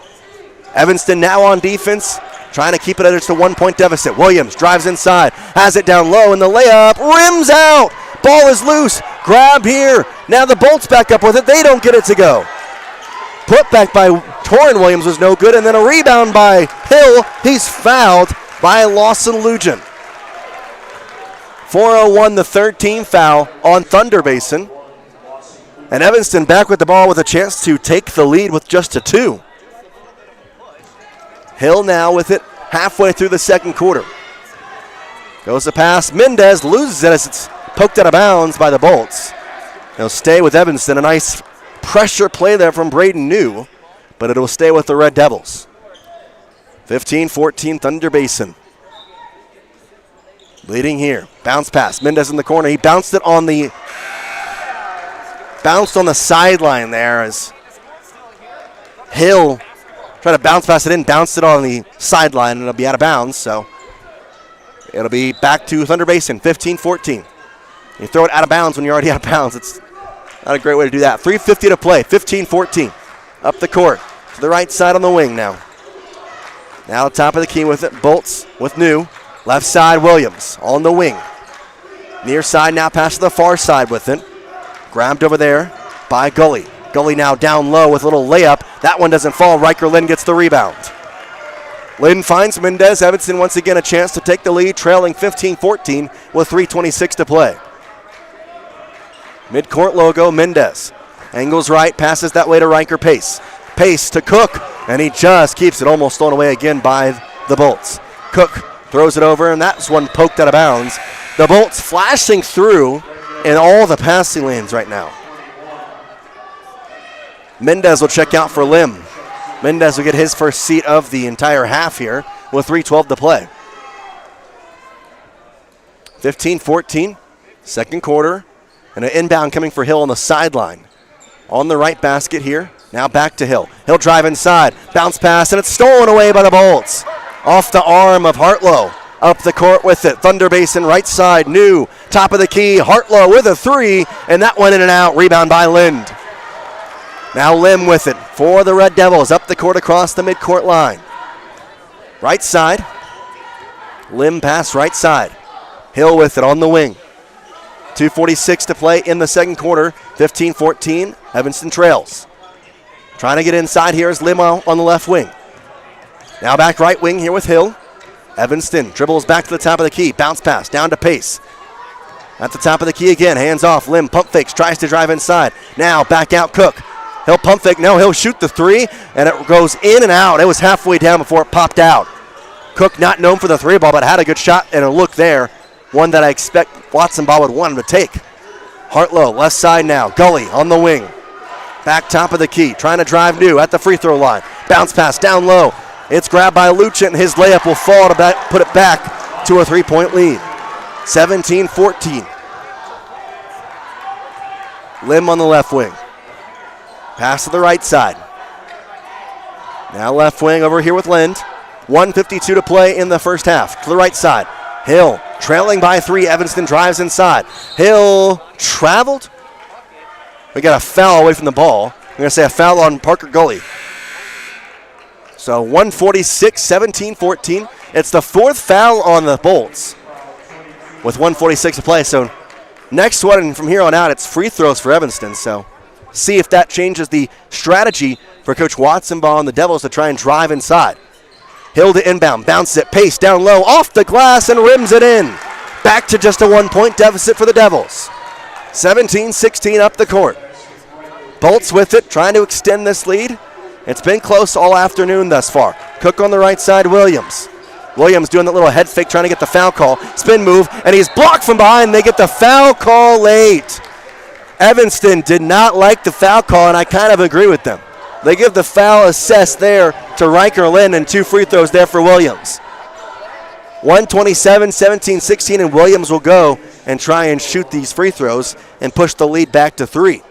Evanston now on defense, trying to keep it at just a 1-point deficit. Williams drives inside, has it down low, and the layup rims out. Ball is loose. Grab here. Now the Bolts back up with it. They don't get it to go. Put back by Torrin Williams was no good, and then a rebound by Hill. He's fouled by Lawson Lugent. 4:01, the third team foul on Thunder Basin. And Evanston back with the ball with a chance to take the lead with just a 2. Hill now with it halfway through the second quarter. Goes the pass. Mendez loses it as it's poked out of bounds by the Bolts. He'll stay with Evanston. A nice pressure play there from Braden New, but it will stay with the Red Devils. 15-14 Thunder Basin. Leading here. Bounce pass. Mendez in the corner. He bounced on the sideline there as Hill tried to bounce pass it in, bounced it on the sideline, and it'll be out of bounds. So it'll be back to Thunder Basin, 15-14. You throw it out of bounds when you're already out of bounds. It's not a great way to do that. 3:50 to play, 15-14. Up the court to the right side on the wing now. Now top of the key with it. Bolts with New. Left side, Williams on the wing. Near side now, pass to the far side with it. Grabbed over there by Gully. Gully now down low with a little layup. That one doesn't fall. Riker Lynn gets the rebound. Lynn finds Mendez. Evanston once again a chance to take the lead, trailing 15-14 with 3:26 to play. Midcourt logo, Mendez. Angles right, passes that way to Riker Pace. Pace to Cook, and he just keeps it almost thrown away again by the Bolts. Cook throws it over, and that's one poked out of bounds. The Bolts flashing through in all the passing lanes right now. Mendez will check out for Lim. Mendez will get his first seat of the entire half here with 3:12 to play. 15-14, second quarter, and an inbound coming for Hill on the sideline. On the right basket here, now back to Hill. He'll drive inside, bounce pass, and it's stolen away by the Bolts. Off the arm of Hartlow. Up the court with it. Thunder Basin right side. New. Top of the key. Hartlow with a 3. And that went in and out. Rebound by Lind. Now Lim with it for the Red Devils. Up the court across the midcourt line. Right side. Lim pass right side. Hill with it on the wing. 2:46 to play in the second quarter. 15-14. Evanston trails. Trying to get inside here is Lim on the left wing. Now back right wing here with Hill. Evanston dribbles back to the top of the key. Bounce pass down to Pace. At the top of the key again. Hands off. Lim pump fakes. Tries to drive inside. Now back out Cook. He'll pump fake. No, he'll shoot the 3. And it goes in and out. It was halfway down before it popped out. Cook not known for the 3 ball, but had a good shot and a look there. One that I expect Watson Ball would want him to take. Hartlow left side now. Gully on the wing. Back top of the key. Trying to drive New at the free throw line. Bounce pass down low. It's grabbed by Luchin. His layup will fall to put it back to a 3-point lead. 17-14. Lim on the left wing. Pass to the right side. Now left wing over here with Lind. 1:52 to play in the first half. To the right side. Hill trailing by 3. Evanston drives inside. Hill traveled. We got a foul away from the ball. I'm going to say a foul on Parker Gully. So 146, 17-14. It's the 4th foul on the Bolts with 1:46 to play. So next one from here on out, it's free throws for Evanston. So see if that changes the strategy for Coach Watson-Baugh and the Devils to try and drive inside. Hill to inbound, bounce it, pace down low, off the glass and rims it in. Back to just a 1-point deficit for the Devils. 17-16 up the court. Bolts with it, trying to extend this lead. It's been close all afternoon thus far. Cook on the right side, Williams. Williams doing that little head fake, trying to get the foul call. Spin move, and he's blocked from behind. They get the foul call late. Evanston did not like the foul call, and I kind of agree with them. They give the foul assessed there to Riker Lynn, and 2 free throws there for Williams. 127, 17-16, and Williams will go and try and shoot these free throws and push the lead back to 3.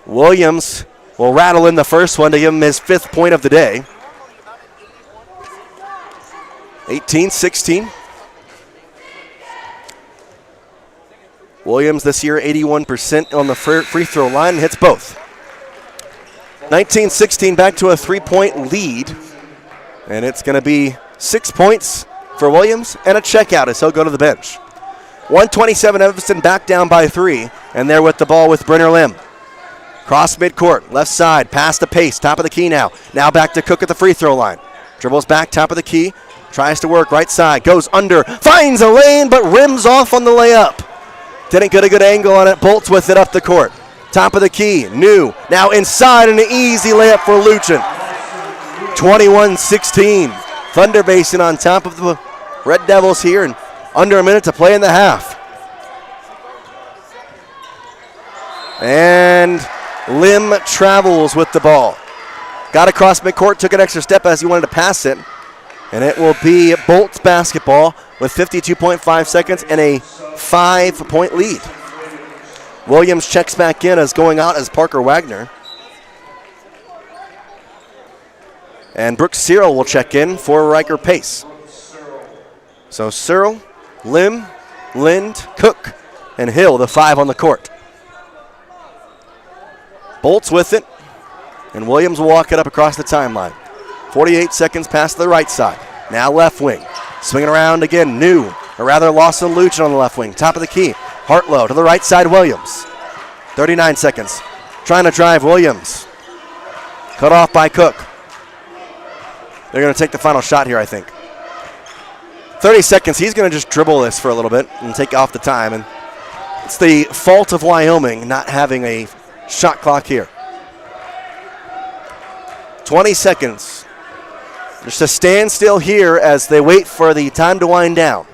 Williams will rattle in the first one to give him his 5th point of the day. 18-16. Williams this year 81% on the free throw line and hits both. 19-16, back to a 3-point lead. And it's going to be 6 points for Williams and a checkout as he'll go to the bench. 127, Evanston back down by 3. And there with the ball with Brenner Lim. Cross midcourt, left side, pass to Pace, top of the key now. Now back to Cook at the free throw line. Dribbles back, top of the key, tries to work, right side, goes under, finds a lane, but rims off on the layup. Didn't get a good angle on it, Bolts with it up the court. Top of the key, New, now inside, and an easy layup for Luchin. 21-16. Thunder Basin on top of the Red Devils here, and under a minute to play in the half. And Lim travels with the ball. Got across midcourt, took an extra step as he wanted to pass it. And it will be Bolts basketball with 52.5 seconds and a 5-point lead. Williams checks back in as going out as Parker Wagner. And Brooks Cyril will check in for Riker Pace. So Cyril, Lim, Lind, Cook, and Hill, the 5 on the court. Bolts with it, and Williams will walk it up across the timeline. 48 seconds past the right side. Now left wing. Swinging around again, New, or rather Lawson Luchin on the left wing. Top of the key, Hartlow to the right side, Williams. 39 seconds. Trying to drive Williams. Cut off by Cook. They're going to take the final shot here, I think. 30 seconds. He's going to just dribble this for a little bit and take off the time. And it's the fault of Wyoming not having a shot clock here. 20 seconds. Just a standstill here as they wait for the time to wind down.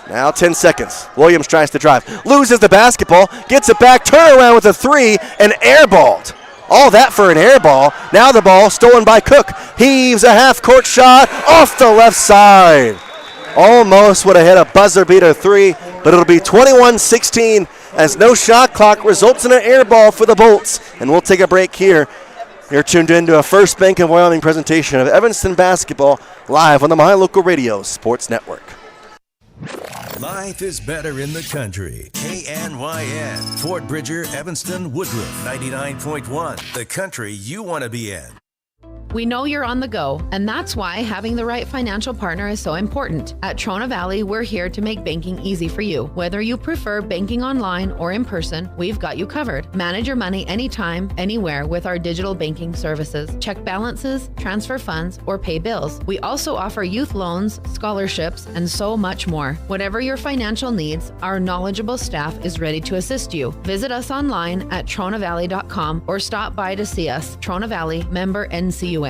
Now 10 seconds. Williams tries to drive. Loses the basketball. Gets it back. Turn around with a 3 and airballed. All that for an air ball. Now the ball stolen by Cook. Heaves a half-court shot off the left side. Almost would have hit a buzzer beater 3, but it'll be 21-16 as no shot clock results in an air ball for the Bolts. And we'll take a break here. You're tuned in to a First Bank of Wyoming presentation of Evanston basketball live on the My Local Radio Sports Network. Life is better in the country. KNYN. Fort Bridger, Evanston, Woodruff. 99.1. The country you want to be in. We know you're on the go, and that's why having the right financial partner is so important. At Trona Valley, we're here to make banking easy for you. Whether you prefer banking online or in person, we've got you covered. Manage your money anytime, anywhere with our digital banking services. Check balances, transfer funds, or pay bills. We also offer youth loans, scholarships, and so much more. Whatever your financial needs, our knowledgeable staff is ready to assist you. Visit us online at tronavalley.com or stop by to see us. Trona Valley, member NCUA.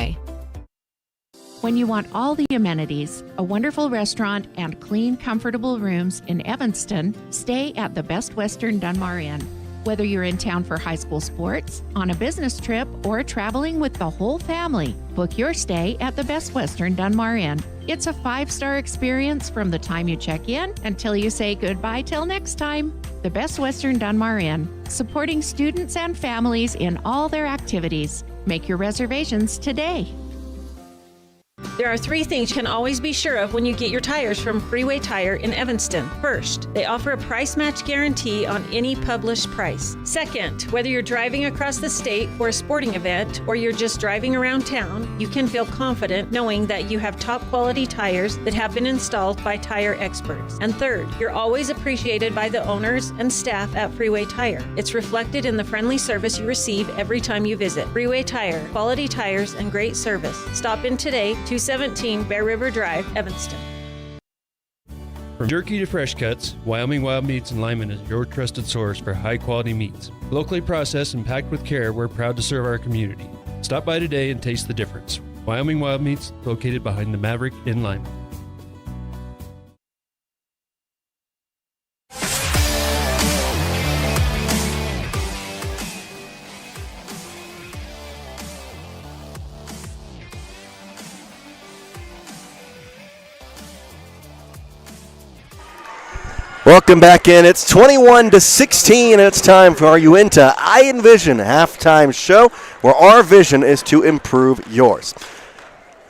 When you want all the amenities, a wonderful restaurant, and clean, comfortable rooms in Evanston, stay at the Best Western Dunmar Inn. Whether you're in town for high school sports, on a business trip, or traveling with the whole family, book your stay at the Best Western Dunmar Inn. It's a 5-star experience from the time you check in until you say goodbye till next time. The Best Western Dunmar Inn, supporting students and families in all their activities. Make your reservations today. There are 3 things you can always be sure of when you get your tires from Freeway Tire in Evanston. First, they offer a price match guarantee on any published price. Second, whether you're driving across the state for a sporting event or you're just driving around town, you can feel confident knowing that you have top quality tires that have been installed by tire experts. And third, you're always appreciated by the owners and staff at Freeway Tire. It's reflected in the friendly service you receive every time you visit. Freeway Tire, quality tires and great service. Stop in today, 217 Bear River Drive, Evanston. From jerky to fresh cuts, Wyoming Wild Meats in Lyman is your trusted source for high-quality meats. Locally processed and packed with care, we're proud to serve our community. Stop by today and taste the difference. Wyoming Wild Meats, located behind the Maverick in Lyman. Welcome back in. It's 21-16, and it's time for our Uinta I Envision halftime show, where our vision is to improve yours.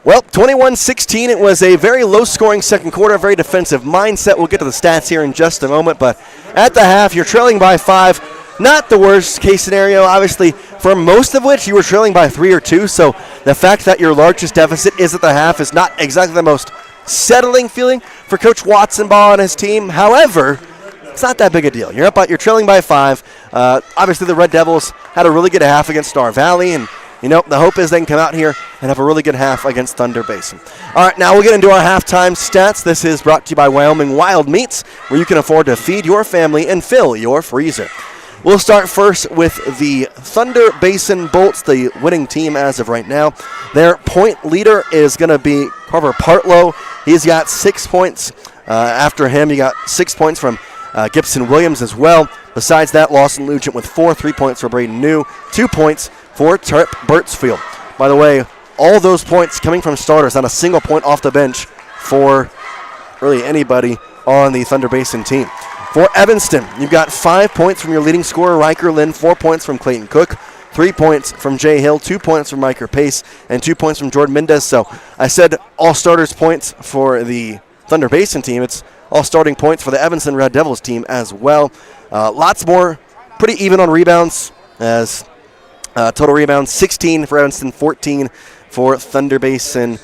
Well, 21-16, it was a very low-scoring second quarter, very defensive mindset. We'll get to the stats here in just a moment, but at the half, you're trailing by 5. Not the worst-case scenario, obviously, for most of which you were trailing by 3 or 2, so the fact that your largest deficit is at the half is not exactly the most settling feeling for Coach Watson-Baugh and his team. However, it's not that big a deal. You're trailing by 5. Obviously, the Red Devils had a really good half against Star Valley, and the hope is they can come out here and have a really good half against Thunder Basin. All right, now we'll get into our halftime stats. This is brought to you by Wyoming Wild Meats, where you can afford to feed your family and fill your freezer. We'll start first with the Thunder Basin Bolts, the winning team as of right now. Their point leader is going to be Carver Partlow. He's got 6 points. After him, you got 6 points from Gibson Williams as well. Besides that, Lawson Lugent with 3 points for Braden New, 2 points for Turp Birtsfield. By the way, all those points coming from starters, not a single point off the bench for really anybody on the Thunder Basin team. For Evanston, you've got 5 points from your leading scorer, Riker Lynn, 4 points from Clayton Cook, 3 points from Jay Hill, 2 points from Riker Pace, and 2 points from Jordan Mendez. So I said all starters points for the Thunder Basin team. It's all starting points for the Evanston Red Devils team as well. Lots more, pretty even on rebounds, as total rebounds, 16 for Evanston, 14 for Thunder Basin.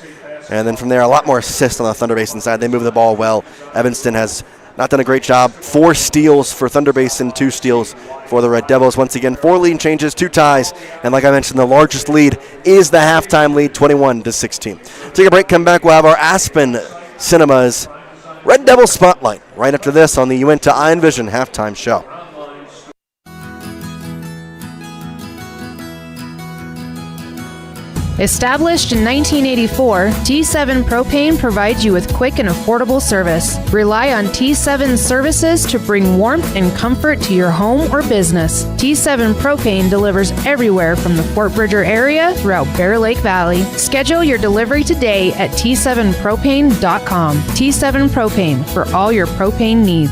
And then from there, a lot more assists on the Thunder Basin side. They move the ball well. Evanston has not done a great job. 4 steals for Thunder Basin, 2 steals for the Red Devils. Once again, 4 lead changes, 2 ties. And like I mentioned, the largest lead is the halftime lead, 21-16. Take a break, come back. We'll have our Aspen Cinemas Red Devil Spotlight right after this on the Uinta I Envision halftime show. Established in 1984, T7 Propane provides you with quick and affordable service. Rely on T7 services to bring warmth and comfort to your home or business. T7 Propane delivers everywhere from the Fort Bridger area throughout Bear Lake Valley. Schedule your delivery today at T7propane.com. T7 Propane for all your propane needs.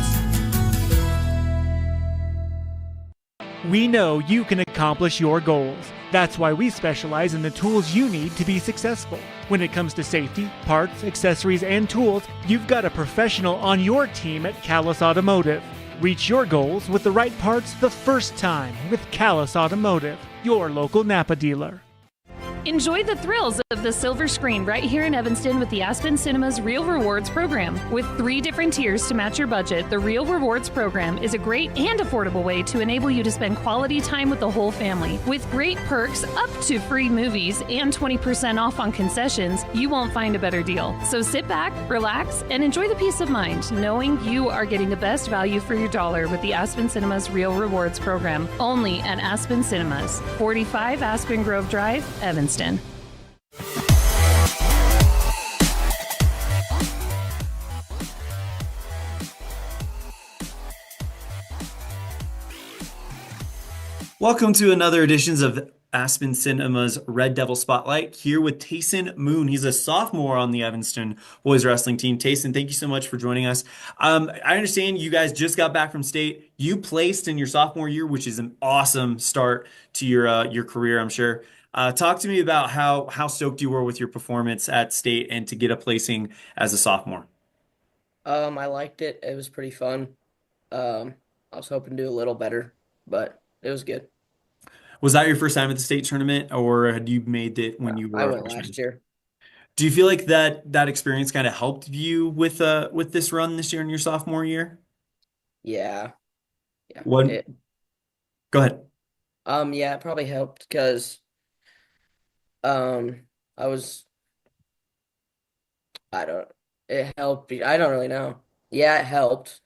We know you can accomplish your goals. That's why we specialize in the tools you need to be successful. When it comes to safety, parts, accessories, and tools, you've got a professional on your team at Callis Automotive. Reach your goals with the right parts the first time with Callis Automotive, your local Napa dealer. Enjoy the thrills of the silver screen right here in Evanston with the Aspen Cinemas Real Rewards program. With 3 different tiers to match your budget, the Real Rewards program is a great and affordable way to enable you to spend quality time with the whole family. With great perks up to free movies and 20% off on concessions, you won't find a better deal. So sit back, relax, and enjoy the peace of mind knowing you are getting the best value for your dollar with the Aspen Cinemas Real Rewards program. Only at Aspen Cinemas, 45 Aspen Grove Drive, Evanston. Welcome to another edition of Aspen Cinema's Red Devil Spotlight, here with Cazin Moon. He's a sophomore on the Evanston boys wrestling team. Cazin, thank you so much for joining us. I understand you guys just got back from state. You placed in your sophomore year, which is an awesome start to your career, I'm sure. Talk to me about how stoked you were with your performance at state and to get a placing as a sophomore. I liked it. It was pretty fun. I was hoping to do a little better, but it was good. Was that your first time at the state tournament, or had you made it when you were? I went last year. Do you feel like that experience kind of helped you with this run this year in your sophomore year? Yeah. What? Go ahead. Yeah, it probably helped because it helped. I don't really know. Yeah, it helped.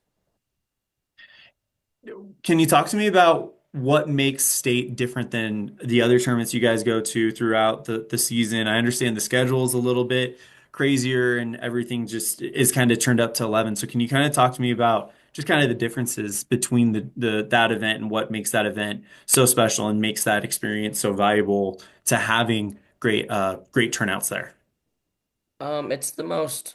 Can you talk to me about what makes state different than the other tournaments you guys go to throughout the season? I understand the schedule is a little bit crazier and everything just is kind of turned up to 11. So can you kind of talk to me about just kind of the differences between that event and what makes that event so special and makes that experience so valuable to having great turnouts there? It's the most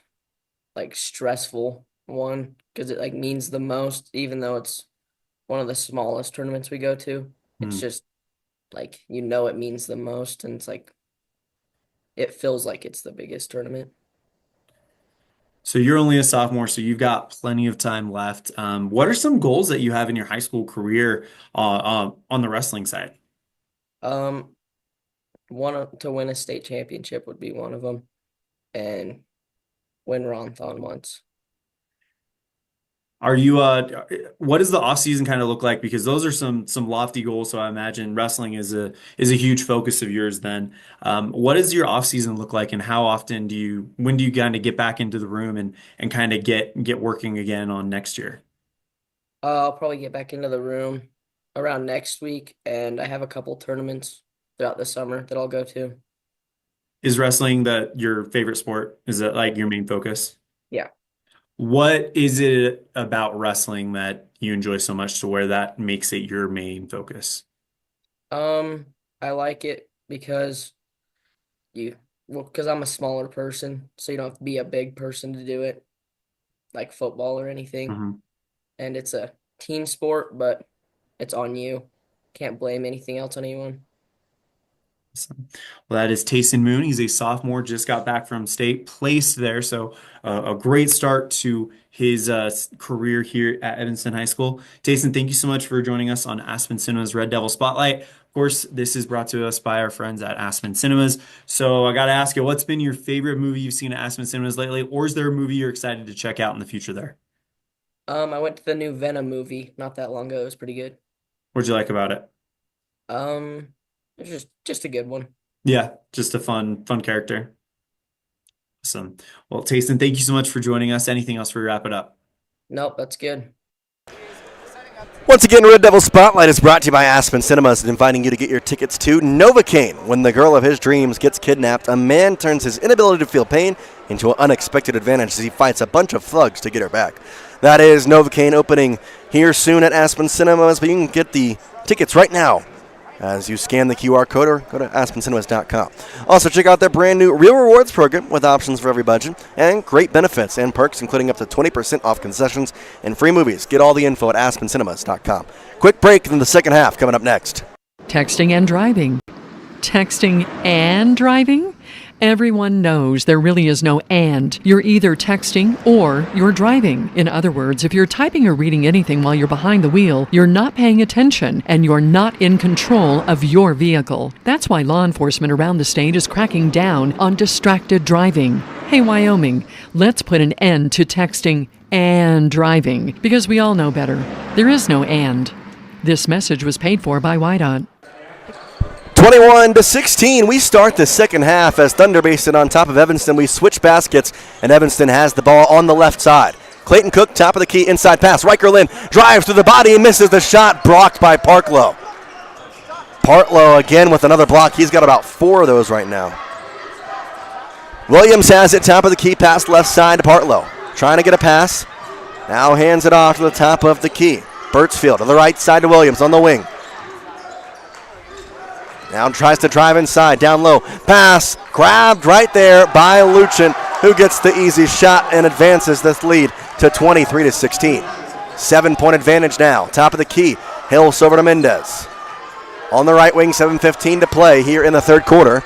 stressful one because it means the most, even though it's one of the smallest tournaments we go to. It's just it means the most, and it's it feels like it's the biggest tournament. So you're only a sophomore, so you've got plenty of time left. What are some goals that you have in your high school career on the wrestling side? To win a state championship would be one of them, and win Ronthon once. Are you what does the off season kind of look like? Because those are some lofty goals. So I imagine wrestling is a huge focus of yours then. What does your off season look like, and how often when do you kind of get back into the room and kind of get working again on next year? I'll probably get back into the room around next week, and I have a couple tournaments throughout the summer that I'll go to. Is wrestling your favorite sport? Is that your main focus? Yeah. What is it about wrestling that you enjoy so much to where that makes it your main focus? I like it because I'm a smaller person, so you don't have to be a big person to do it, like football or anything. Mm-hmm. And it's a team sport, but it's on you. Can't blame anything else on anyone. Well, that is Cazin Moon. He's a sophomore, just got back from state, placed there. So a great start to his career here at Evanston High School. Cazin, thank you so much for joining us on Aspen Cinema's Red Devil Spotlight. Of course, this is brought to us by our friends at Aspen Cinemas. So I got to ask you, what's been your favorite movie you've seen at Aspen Cinemas lately? Or is there a movie you're excited to check out in the future there? I went to the new Venom movie not that long ago. It was pretty good. What'd you like about it? It was just a good one. Yeah, just a fun character. Awesome. Well, Cazin, thank you so much for joining us. Anything else before we wrap it up? Nope, that's good. Once again, Red Devil Spotlight is brought to you by Aspen Cinemas, inviting you to get your tickets to Novocaine. When the girl of his dreams gets kidnapped, a man turns his inability to feel pain into an unexpected advantage as he fights a bunch of thugs to get her back. That is Novocaine, opening here soon at Aspen Cinemas, but you can get the tickets right now as you scan the QR code or go to aspencinemas.com. Also, check out their brand new Real Rewards program with options for every budget and great benefits and perks, including up to 20% off concessions and free movies. Get all the info at aspencinemas.com. Quick break in the second half coming up next. Texting and driving. Texting and driving? Everyone knows there really is no and. You're either texting or you're driving. In other words, if you're typing or reading anything while you're behind the wheel, you're not paying attention and you're not in control of your vehicle. That's why law enforcement around the state is cracking down on distracted driving. Hey, Wyoming, let's put an end to texting and driving because we all know better. There is no and. This message was paid for by WYDOT. 21-16, we start the second half as Thunder Basin on top of Evanston. We switch baskets, and Evanston has the ball on the left side. Clayton Cook, top of the key, inside pass. Riker Lynn drives through the body and misses the shot, blocked by Partlow. Partlow again with another block. He's got about 4 of those right now. Williams has it, top of the key, pass left side to Partlow. Trying to get a pass. Now hands it off to the top of the key. Birchfield to the right side to Williams on the wing. Now tries to drive inside, down low. Pass, grabbed right there by Luchin, who gets the easy shot and advances this lead to 23-16. 7-point advantage now. Top of the key. Hills over to Mendez. On the right wing, 7:15 to play here in the third quarter.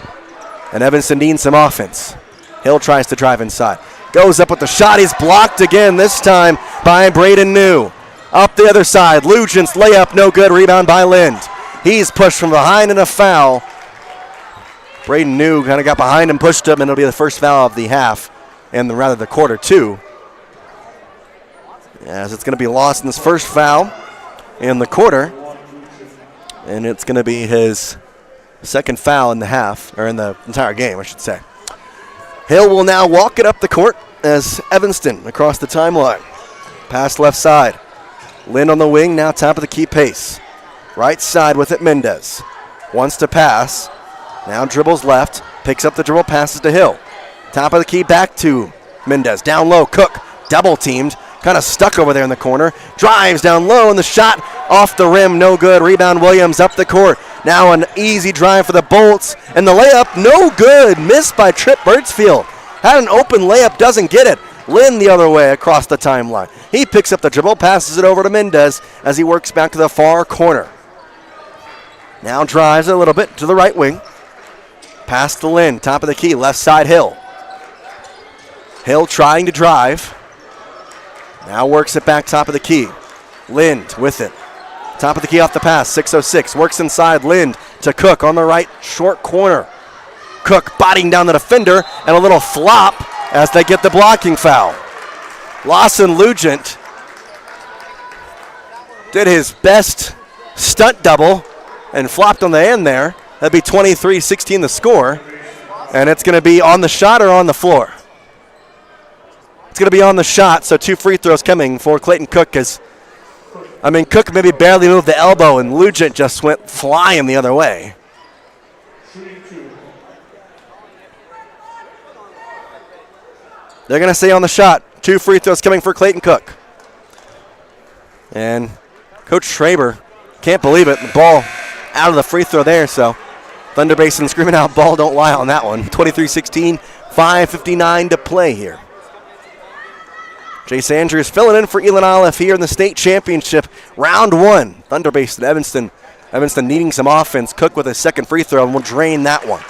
And Evanston needs some offense. Hill tries to drive inside. Goes up with the shot. He's blocked again, this time by Braden New. Up the other side. Lugent's layup, no good. Rebound by Lind. He's pushed from behind and a foul. Braden New kind of got behind him, pushed him, and it'll be the first foul of the half, and rather the quarter two. As it's going to be lost in this first foul in the quarter, and it's going to be his second foul in the half, or in the entire game, I should say. Hill will now walk it up the court as Evanston across the timeline. Pass left side. Lind on the wing, now top of the key pace. Right side with it, Mendez. Wants to pass. Now dribbles left. Picks up the dribble, passes to Hill. Top of the key, back to Mendez. Down low, Cook. Double teamed. Kind of stuck over there in the corner. Drives down low, and the shot off the rim, no good. Rebound Williams up the court. Now an easy drive for the Bolts. And the layup, no good. Missed by Trip Birdsfield. Had an open layup, doesn't get it. Lynn the other way across the timeline. He picks up the dribble, passes it over to Mendez as he works back to the far corner. Now drives a little bit to the right wing. Pass to Lynn, top of the key, left side Hill. Hill trying to drive. Now works it back top of the key. Lind with it. Top of the key off the pass, 6:06. Works inside, Lind to Cook on the right short corner. Cook bodying down the defender, and a little flop as they get the blocking foul. Lawson Lugent did his best stunt double and flopped on the end there. That'd be 23-16 the score. And it's going to be on the shot or on the floor? It's going to be on the shot, so 2 free throws coming for Clayton Cook. Cook maybe barely moved the elbow, and Lugent just went flying the other way. They're going to say on the shot. 2 free throws coming for Clayton Cook. And Coach Schraber can't believe it. The ball out of the free throw there, so Thunder Basin screaming out, ball don't lie on that one. 23-16, 5:59 to play here. Jace Andrews filling in for Elon Olive here in the state championship. Round 1, Thunder Basin, Evanston. Evanston needing some offense. Cook with a second free throw and will drain that one.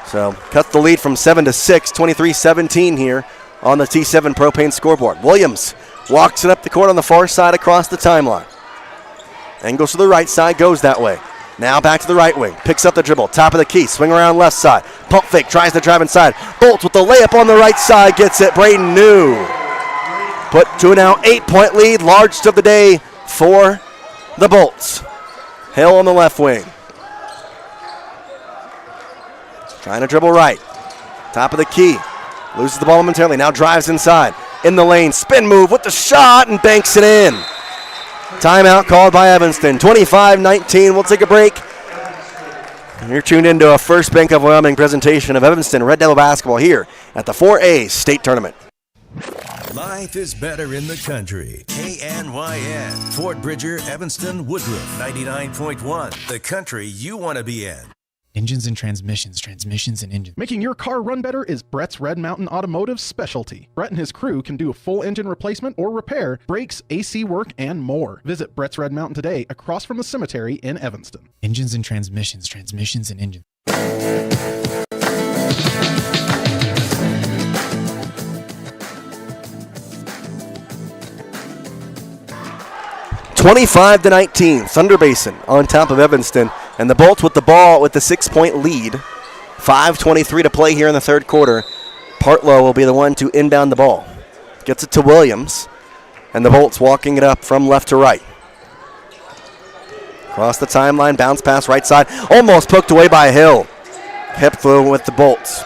So cut the lead from 7 to 6, 23-17 here on the T7 Propane scoreboard. Williams walks it up the court on the far side across the timeline. Angles to the right side, goes that way. Now back to the right wing, picks up the dribble, top of the key, swing around left side. Pump fake, tries to drive inside. Bolts with the layup on the right side, gets it. Braden New put to a now 8-point lead, largest of the day for the Bolts. Hill on the left wing. Trying to dribble right. Top of the key. Loses the ball momentarily. Now drives inside. In the lane. Spin move with the shot and banks it in. Timeout called by Evanston. 25-19. We'll take a break. You're tuned into a First Bank of Wyoming presentation of Evanston Red Devil basketball here at the 4A State Tournament. Life is better in the country. KNYN. Fort Bridger, Evanston, Woodruff. 99.1. The country you want to be in. Engines and transmissions and engines. Making your car run better is Brett's Red Mountain Automotive's specialty. Brett and his crew can do a full engine replacement or repair, brakes, AC work, and more. Visit Brett's Red Mountain today across from the cemetery in Evanston. Engines and transmissions and engines. 25-19, Thunder Basin on top of Evanston, and the Bolts with the ball with the 6-point lead. 5:23 to play here in the third quarter. Partlow will be the one to inbound the ball. Gets it to Williams, and the Bolts walking it up from left to right. Across the timeline, bounce pass right side, almost poked away by Hill. Kept through with the Bolts.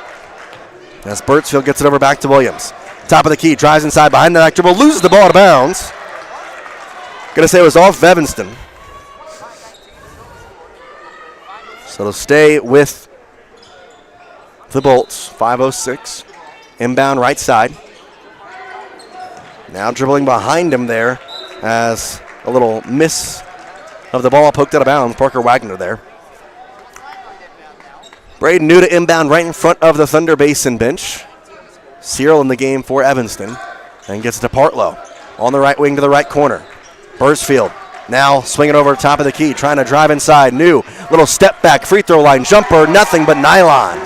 As Birdsfield gets it over back to Williams. Top of the key, drives inside behind the back dribble, loses the ball out of bounds. Going to say it was off Evanston. So it'll stay with the Bolts. 5:06. Inbound right side. Now dribbling behind him there as a little miss of the ball poked out of bounds. Parker Wagner there. Braden New to inbound right in front of the Thunder Basin bench. Cyril in the game for Evanston. And gets it to Partlow. On the right wing to the right corner. Bursfield now swinging over top of the key, trying to drive inside. New little step back, free throw line, jumper, nothing but nylon.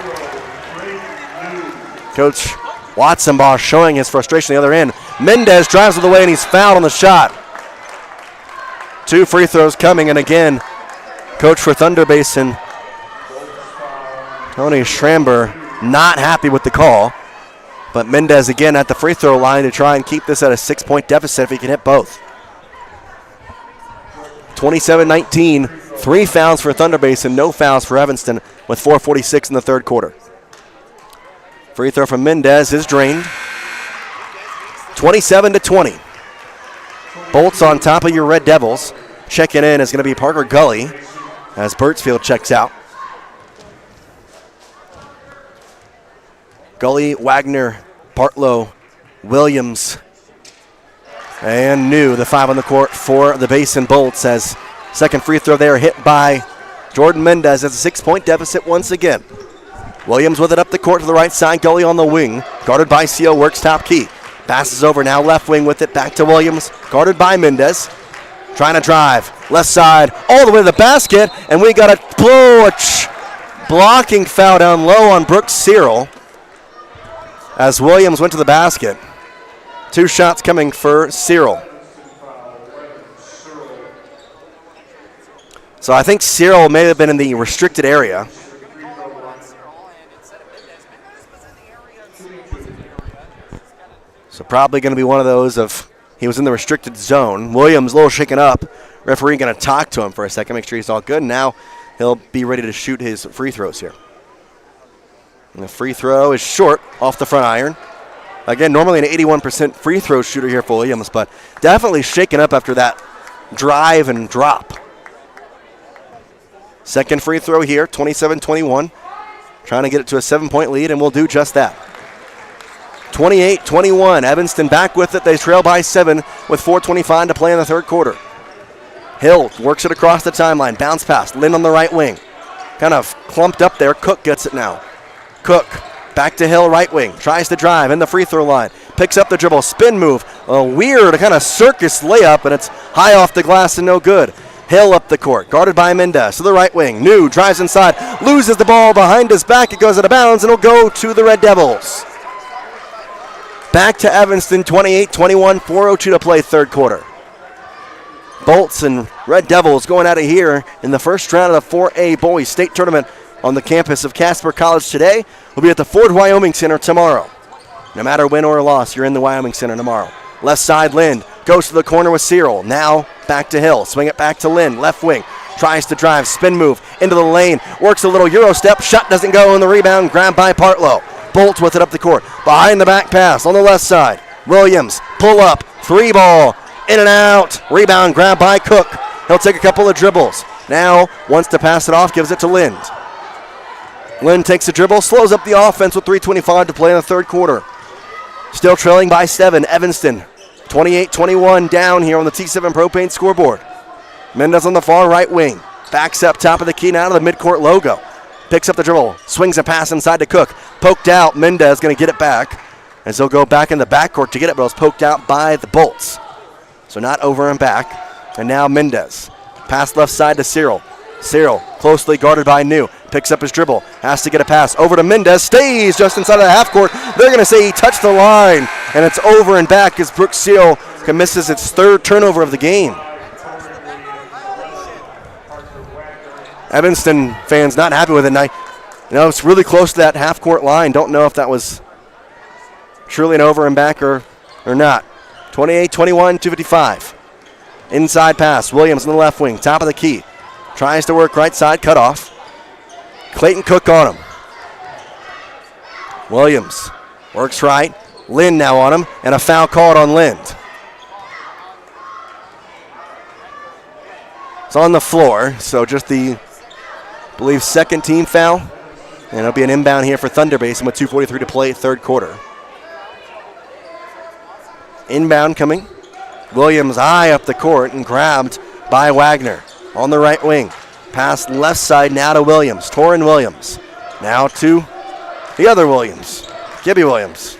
Coach Watson-Bosch showing his frustration on the other end. Mendez drives with the way and he's fouled on the shot. 2 free throws coming, and again, coach for Thunder Basin, Tony Schramber, not happy with the call. But Mendez again at the free throw line to try and keep this at a 6-point deficit if he can hit both. 27-19, 3 fouls for Thunder Basin, no fouls for Evanston with 4:46 in the third quarter. Free throw from Mendez is drained. 27-20. Bolts on top of your Red Devils. Checking in is going to be Parker Gully as Birchfield checks out. Gully, Wagner, Partlow, Williams, and New, the 5 on the court for the Basin Bolts, as second free throw there hit by Jordan Mendez. It's a 6-point deficit once again. Williams with it up the court to the right side. Gully on the wing, guarded by Seal, works top key. Passes over now left wing with it, back to Williams, guarded by Mendez. Trying to drive, left side, all the way to the basket, and we got a blocking foul down low on Brooks Cyril as Williams went to the basket. 2 shots coming for Cyril. So I think Cyril may have been in the restricted area. So probably going to be one of those of he was in the restricted zone. Williams a little shaken up. Referee going to talk to him for a second, make sure he's all good. Now he'll be ready to shoot his free throws here. And the free throw is short off the front iron. Again, normally an 81% free throw shooter here for Williams, but definitely shaken up after that drive and drop. Second free throw here, 27-21. Trying to get it to a 7-point lead, and we'll do just that. 28-21, Evanston back with it. They trail by 7 with 4:25 to play in the third quarter. Hill works it across the timeline, bounce pass, Lynn on the right wing. Kind of clumped up there, Cook gets it now. Cook, back to Hill, right wing, tries to drive in the free throw line, picks up the dribble, spin move, a weird kind of circus layup, and it's high off the glass and no good. Hill up the court, guarded by Mendez to the right wing. New drives inside, loses the ball behind his back, it goes out of bounds, and it'll go to the Red Devils. Back to Evanston, 28-21, 4:02 to play third quarter. Bolts and Red Devils going out of here in the first round of the 4A Boys State Tournament on the campus of Casper College today. We'll be at the Ford Wyoming Center tomorrow. No matter win or loss, you're in the Wyoming Center tomorrow. Left side, Lind goes to the corner with Cyril. Now back to Hill. Swing it back to Lind. Left wing. Tries to drive. Spin move into the lane. Works a little Euro step. Shot doesn't go, and the rebound grabbed by Partlow. Bolts with it up the court. Behind the back pass on the left side. Williams, pull up. 3 ball. In and out. Rebound grabbed by Cook. He'll take a couple of dribbles. Now wants to pass it off. Gives it to Lind. Lind takes a dribble. Slows up the offense with 3:25 to play in the third quarter. Still trailing by 7. Evanston, 28-21 down here on the T7 Propane scoreboard. Mendez on the far right wing. Backs up top of the key now to the midcourt logo. Picks up the dribble. Swings a pass inside to Cook. Poked out. Mendez going to get it back as he'll go back in the backcourt to get it, but it was poked out by the Bolts. So not over and back. And now Mendez. Pass left side to Cyril. Cyril closely guarded by New. Picks up his dribble. Has to get a pass over to Mendez. Stays just inside of the half court. They're going to say he touched the line. And it's over and back as Brooks Cyril misses its 3rd turnover of the game. Evanston fans not happy with it. And it's really close to that half court line. Don't know if that was truly an over and back or not. 28-21, 2:55. Inside pass. Williams in the left wing. Top of the key. Tries to work right side. Cut off. Clayton Cook on him. Williams works right. Lind now on him. And a foul called on Lind. It's on the floor. So just the, I believe, second team foul. And it'll be an inbound here for Thunder Basin with 2:43 to play third quarter. Inbound coming. Williams high up the court and grabbed by Wagner on the right wing. Pass left side now to Williams. Torrin Williams Now to the other Williams, Gibby Williams.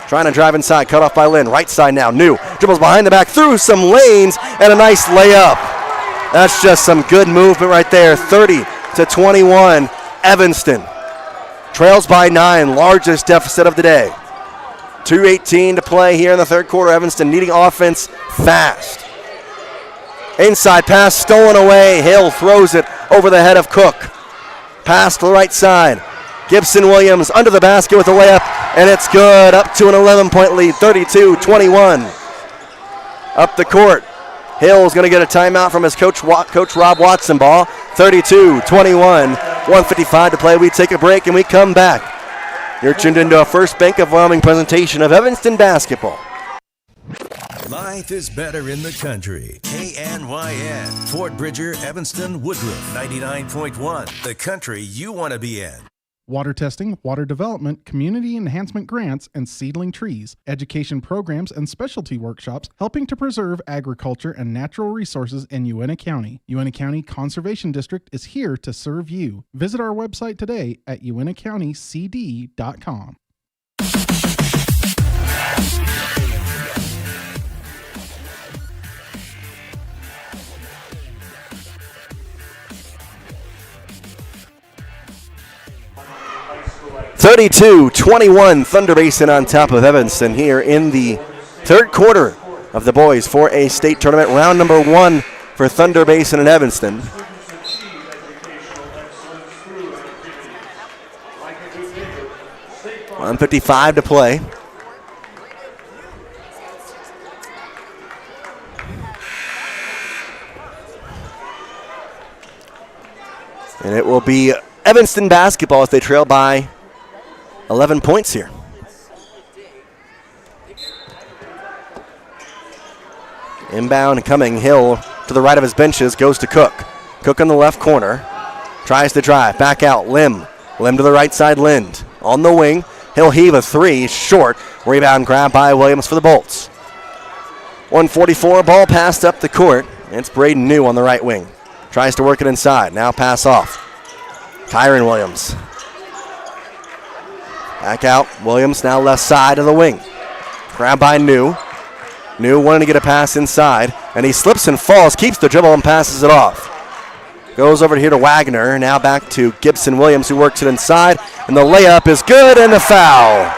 Trying to drive inside, cut off by Lynn. Right side now, New. Dribbles behind the back, through some lanes, and a nice layup. That's just some good movement right there. 30-21, Evanston. Trails by 9, largest deficit of the day. 2:18 to play here in the third quarter. Evanston needing offense fast. Inside pass stolen away. Hill throws it over the head of Cook. Pass to the right side. Gibson Williams under the basket with a layup, and it's good. Up to an 11-point lead, 32-21. Up the court. Hill's going to get a timeout from his coach Rob Watson. Ball, 32-21. 1:55 to play. We take a break and we come back. You're tuned into a First Bank of Wyoming presentation of Evanston basketball. Life is better in the country. KNYN. Fort Bridger, Evanston, Woodruff, 99.1. The country you want to be in. Water testing, water development, community enhancement grants, and seedling trees, education programs, and specialty workshops helping to preserve agriculture and natural resources in Uintah County. Uintah County Conservation District is here to serve you. Visit our website today at uintahcountycd.com. 32-21, Thunder Basin on top of Evanston here in the third quarter of the boys for a state tournament. Round number 1 for Thunder Basin and Evanston. $1:55 to play. And it will be Evanston basketball as they trail by 11 points here. Inbound coming, Hill to the right of his benches, goes to Cook. Cook on the left corner, tries to drive, back out, Lim to the right side, Lind. On the wing, he'll heave a three, short. Rebound grab by Williams for the Bolts. 1:44, ball passed up the court. It's Braden New on the right wing. Tries to work it inside, now pass off. Tyron Williams. Back out, Williams now left side of the wing. Grab by New. New wanting to get a pass inside, and he slips and falls, keeps the dribble and passes it off. Goes over here to Wagner, now back to Gibson Williams who works it inside, and the layup is good and the foul.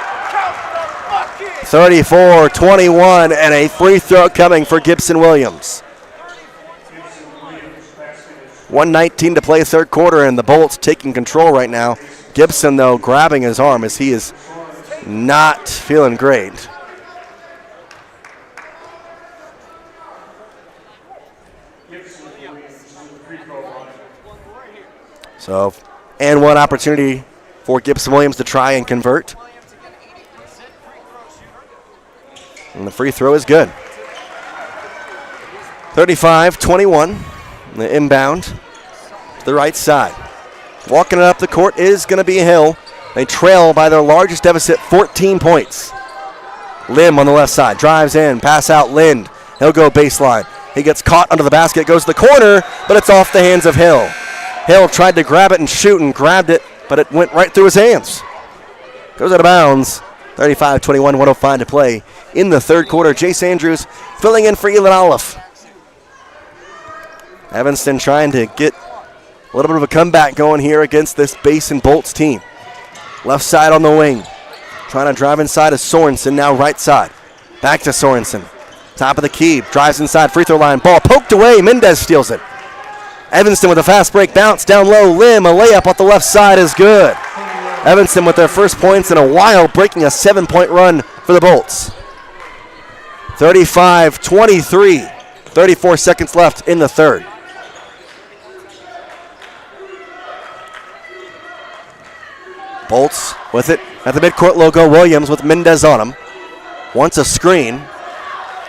34-21 and a free throw coming for Gibson Williams. 1:19 to play third quarter, and the Bolts taking control right now. Gibson, though, grabbing his arm as he is not feeling great. So, and one opportunity for Gibson Williams to try and convert. And the free throw is good. 35-21. The inbound to the right side. Walking it up the court is going to be Hill. They trail by their largest deficit, 14 points. Lim on the left side, drives in, pass out Lind. He'll go baseline. He gets caught under the basket, goes to the corner, but it's off the hands of Hill. Hill tried to grab it and shoot and grabbed it, but it went right through his hands. Goes out of bounds. 35-21, 1:05 to play in the third quarter. Jace Andrews filling in for Elon Olive. Evanston trying to get a little bit of a comeback going here against this Basin Bolts team. Left side on the wing. Trying to drive inside is Sorensen, now right side. Back to Sorensen. Top of the key, drives inside, free throw line. Ball poked away, Mendez steals it. Evanston with a fast break bounce down low. Lim, a layup off the left side is good. Evanston with their first points in a while, breaking a 7-point run for the Bolts. 35-23, 34 seconds left in the third. Bolts with it at the midcourt logo. Williams with Mendez on him. Wants a screen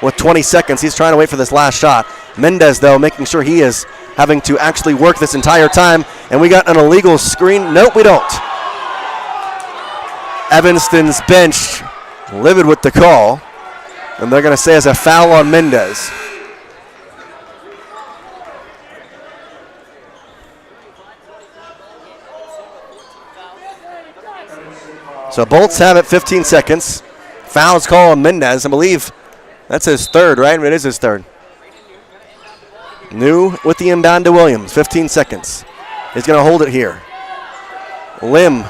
with 20 seconds. He's trying to wait for this last shot. Mendez, though, making sure he is having to actually work this entire time. And we got an illegal screen. Nope, we don't. Evanston's bench livid with the call. And they're going to say it's a foul on Mendez. So Bolts have it, 15 seconds. Foul's call on Mendez. I believe that's his third, right? It is his third. New with the inbound to Williams, 15 seconds. He's going to hold it here. Lim.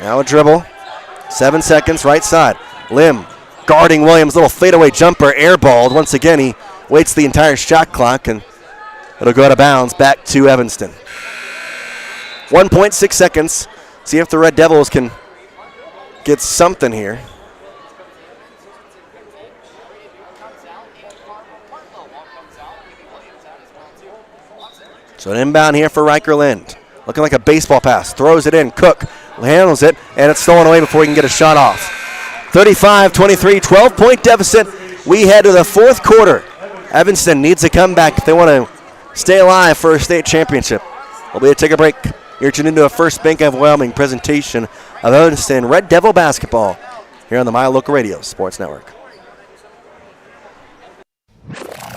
Now a dribble. 7 seconds, right side. Lim guarding Williams, little fadeaway jumper, airballed. Once again, he waits the entire shot clock, and it'll go out of bounds back to Evanston. 1.6 seconds. See if the Red Devils can get something here. So an inbound here for Riker Lind. Looking like a baseball pass. Throws it in. Cook handles it, and it's stolen away before he can get a shot off. 35-23, 12-point deficit. We head to the fourth quarter. Evanston needs a comeback if they want to stay alive for a state championship. We'll take a break. You're tuned into a First Bank of Wyoming presentation of Evanston Red Devil basketball here on the My Local Radio Sports Network.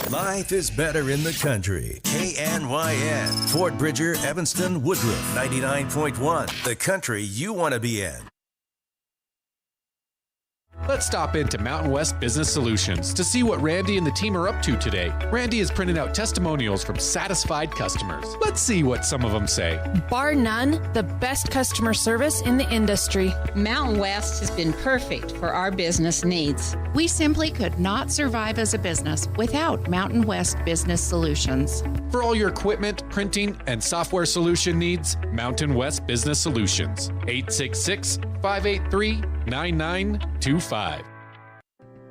Life is better in the country. KNYN. Fort Bridger, Evanston, Woodruff, 99.1. The country you want to be in. Let's stop into Mountain West Business Solutions to see what Randy and the team are up to today. Randy has printed out testimonials from satisfied customers. Let's see what some of them say. Bar none, the best customer service in the industry. Mountain West has been perfect for our business needs. We simply could not survive as a business without Mountain West Business Solutions. For all your equipment, printing, and software solution needs, Mountain West Business Solutions. 866-583-9925.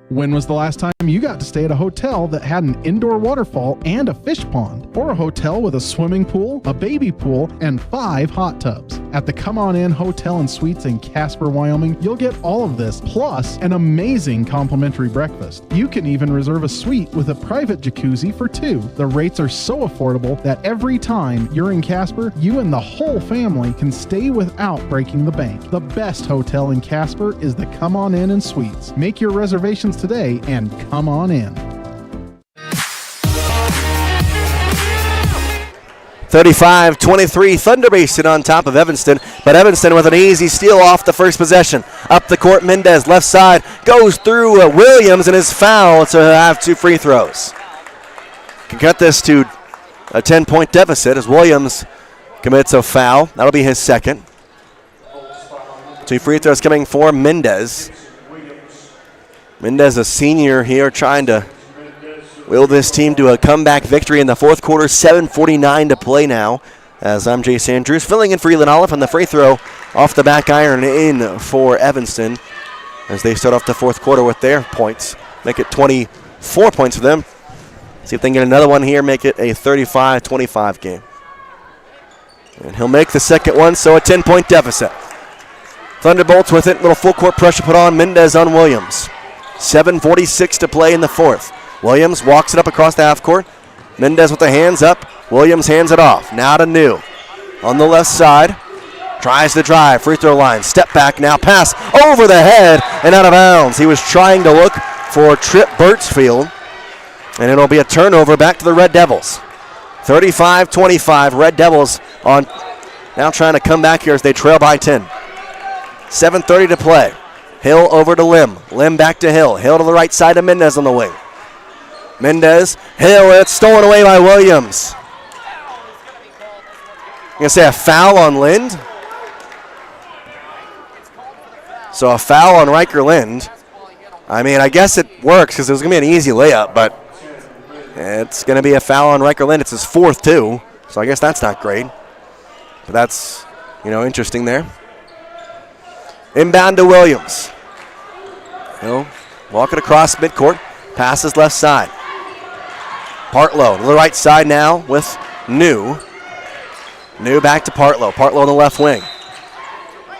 When was the last time you got to stay at a hotel that had an indoor waterfall and a fish pond? Or a hotel with a swimming pool, a baby pool, and 5 hot tubs? At the Come On In Hotel and Suites in Casper, Wyoming, you'll get all of this, plus an amazing complimentary breakfast. You can even reserve a suite with a private jacuzzi for 2. The rates are so affordable that every time you're in Casper, you and the whole family can stay without breaking the bank. The best hotel in Casper is the Come On In and Suites. Make your reservations today and come on in. 35-23, Thunder Basin on top of Evanston, but Evanston with an easy steal off the first possession. Up the court, Mendez, left side, goes through Williams and is fouled, so he'll have 2 free throws. Can cut this to a 10-point deficit as Williams commits a foul. That'll be his second. 2 free throws coming for Mendez. Mendez, a senior here, trying to will this team to a comeback victory in the fourth quarter. 7:49 to play now as I'm Jace Andrews filling in for Elon Olive on the free throw off the back iron in for Evanston as they start off the fourth quarter with their points. Make it 24 points for them. See if they can get another one here, make it a 35-25 game. And he'll make the second one, so a 10-point deficit. Thunderbolts with it, little full court pressure put on Mendez on Williams. 7:46 to play in the fourth. Williams walks it up across the half court. Mendez with the hands up. Williams hands it off. Now to New. On the left side. Tries to drive. Free throw line. Step back now. Pass over the head and out of bounds. He was trying to look for Trip Birchfield. And it'll be a turnover back to the Red Devils. 35-25. Red Devils on now trying to come back here as they trail by 10. 7:30 to play. Hill over to Lim. Lim back to Hill. Hill to the right side of Mendez on the wing. Mendez, Hill, it's stolen away by Williams. I'm going to say a foul on Lind. So a foul on Riker Lind. I mean, I guess it works because it was going to be an easy layup, but it's going to be a foul on Riker Lind. It's his fourth, too, so I guess that's not great. But that's, interesting there. Inbound to Williams. Walking across midcourt. Passes left side. Partlow to the right side now with New. New back to Partlow. Partlow on the left wing.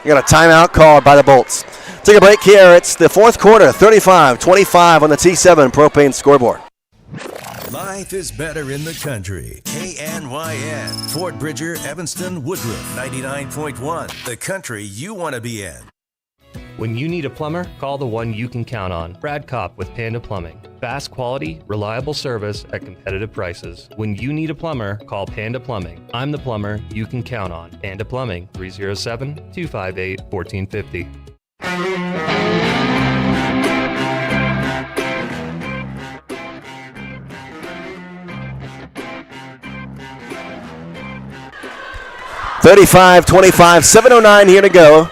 You got a timeout called by the Bolts. Take a break here. It's the fourth quarter. 35-25 on the T7 Propane scoreboard. Life is better in the country. KNYN. Fort Bridger, Evanston, Woodruff, 99.1. The country you want to be in. When you need a plumber, call the one you can count on. Brad Kopp with Panda Plumbing. Fast quality, reliable service at competitive prices. When you need a plumber, call Panda Plumbing. I'm the plumber you can count on. Panda Plumbing, 307-258-1450. 35-25, 7:09 here to go.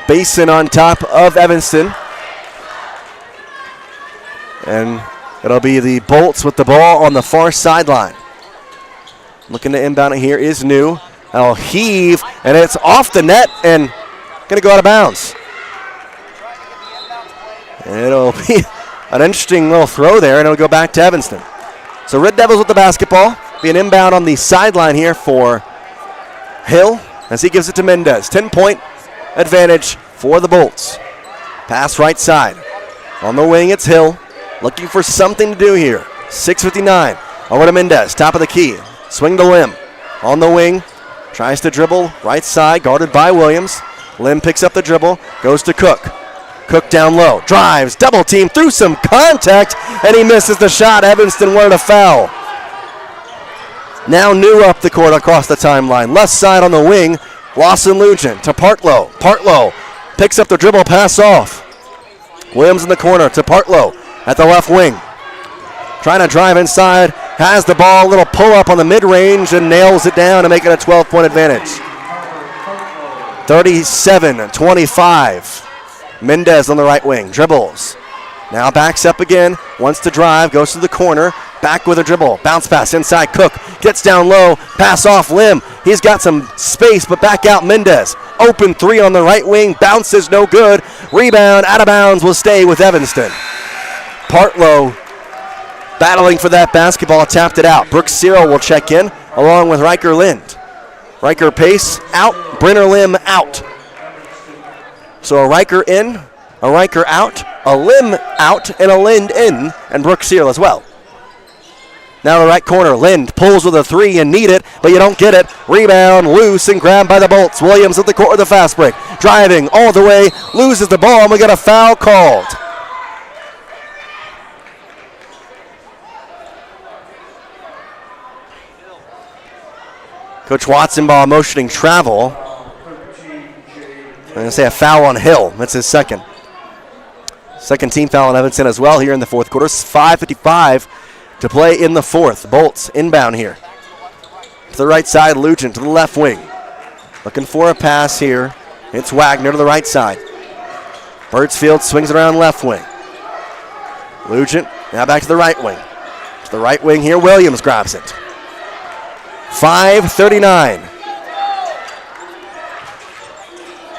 Basin on top of Evanston. And it'll be the Bolts with the ball on the far sideline. Looking to inbound it here is New. I'll heave, and it's off the net and going to go out of bounds. And it'll be an interesting little throw there, and it'll go back to Evanston. So Red Devils with the basketball. Be an inbound on the sideline here for Hill as he gives it to Mendez. 10-point advantage for the Bolts. Pass right side. On the wing, it's Hill. Looking for something to do here. 6:59. Over to Mendez. Top of the key. Swing to Lim. On the wing. Tries to dribble. Right side. Guarded by Williams. Lim picks up the dribble. Goes to Cook. Cook down low. Drives. Double team. Through some contact. And he misses the shot. Evanston wanted a foul. Now New up the court across the timeline. Left side on the wing. Lawson Lugent to Partlow. Partlow picks up the dribble. Pass off. Williams in the corner to Partlow at the left wing. Trying to drive inside. Has the ball. A little pull up on the mid-range and nails it down to make it a 12-point advantage. 37-25. Mendez on the right wing. Dribbles. Now backs up again. Wants to drive. Goes to the corner. Back with a dribble. Bounce pass inside. Cook gets down low. Pass off Lim. He's got some space, but back out Mendez. Open three on the right wing. Bounces no good. Rebound out of bounds will stay with Evanston. Partlow battling for that basketball. Tapped it out. Brooks Cyril will check in along with Riker Lind. Riker Pace out. Brenner Lim out. So a Riker in, a Riker out, a Lim out, and a Lind in, and Brooks Cyril as well. Now the right corner, Lind pulls with a three and need it, but you don't get it. Rebound, loose, and grabbed by the Bolts. Williams at the court with a fast break. Driving all the way, loses the ball, and we got a foul called. Coach Watson-Ball motioning travel. I'm going to say a foul on Hill. That's his second. Second team foul on Evanston as well here in the fourth quarter. 5:55 to play in the fourth. Bolts inbound here. To the right side, Lugent to the left wing. Looking for a pass here. It's Wagner to the right side. Birdsfield swings it around left wing. Lugent now back to the right wing. To the right wing here, Williams grabs it. 5:39.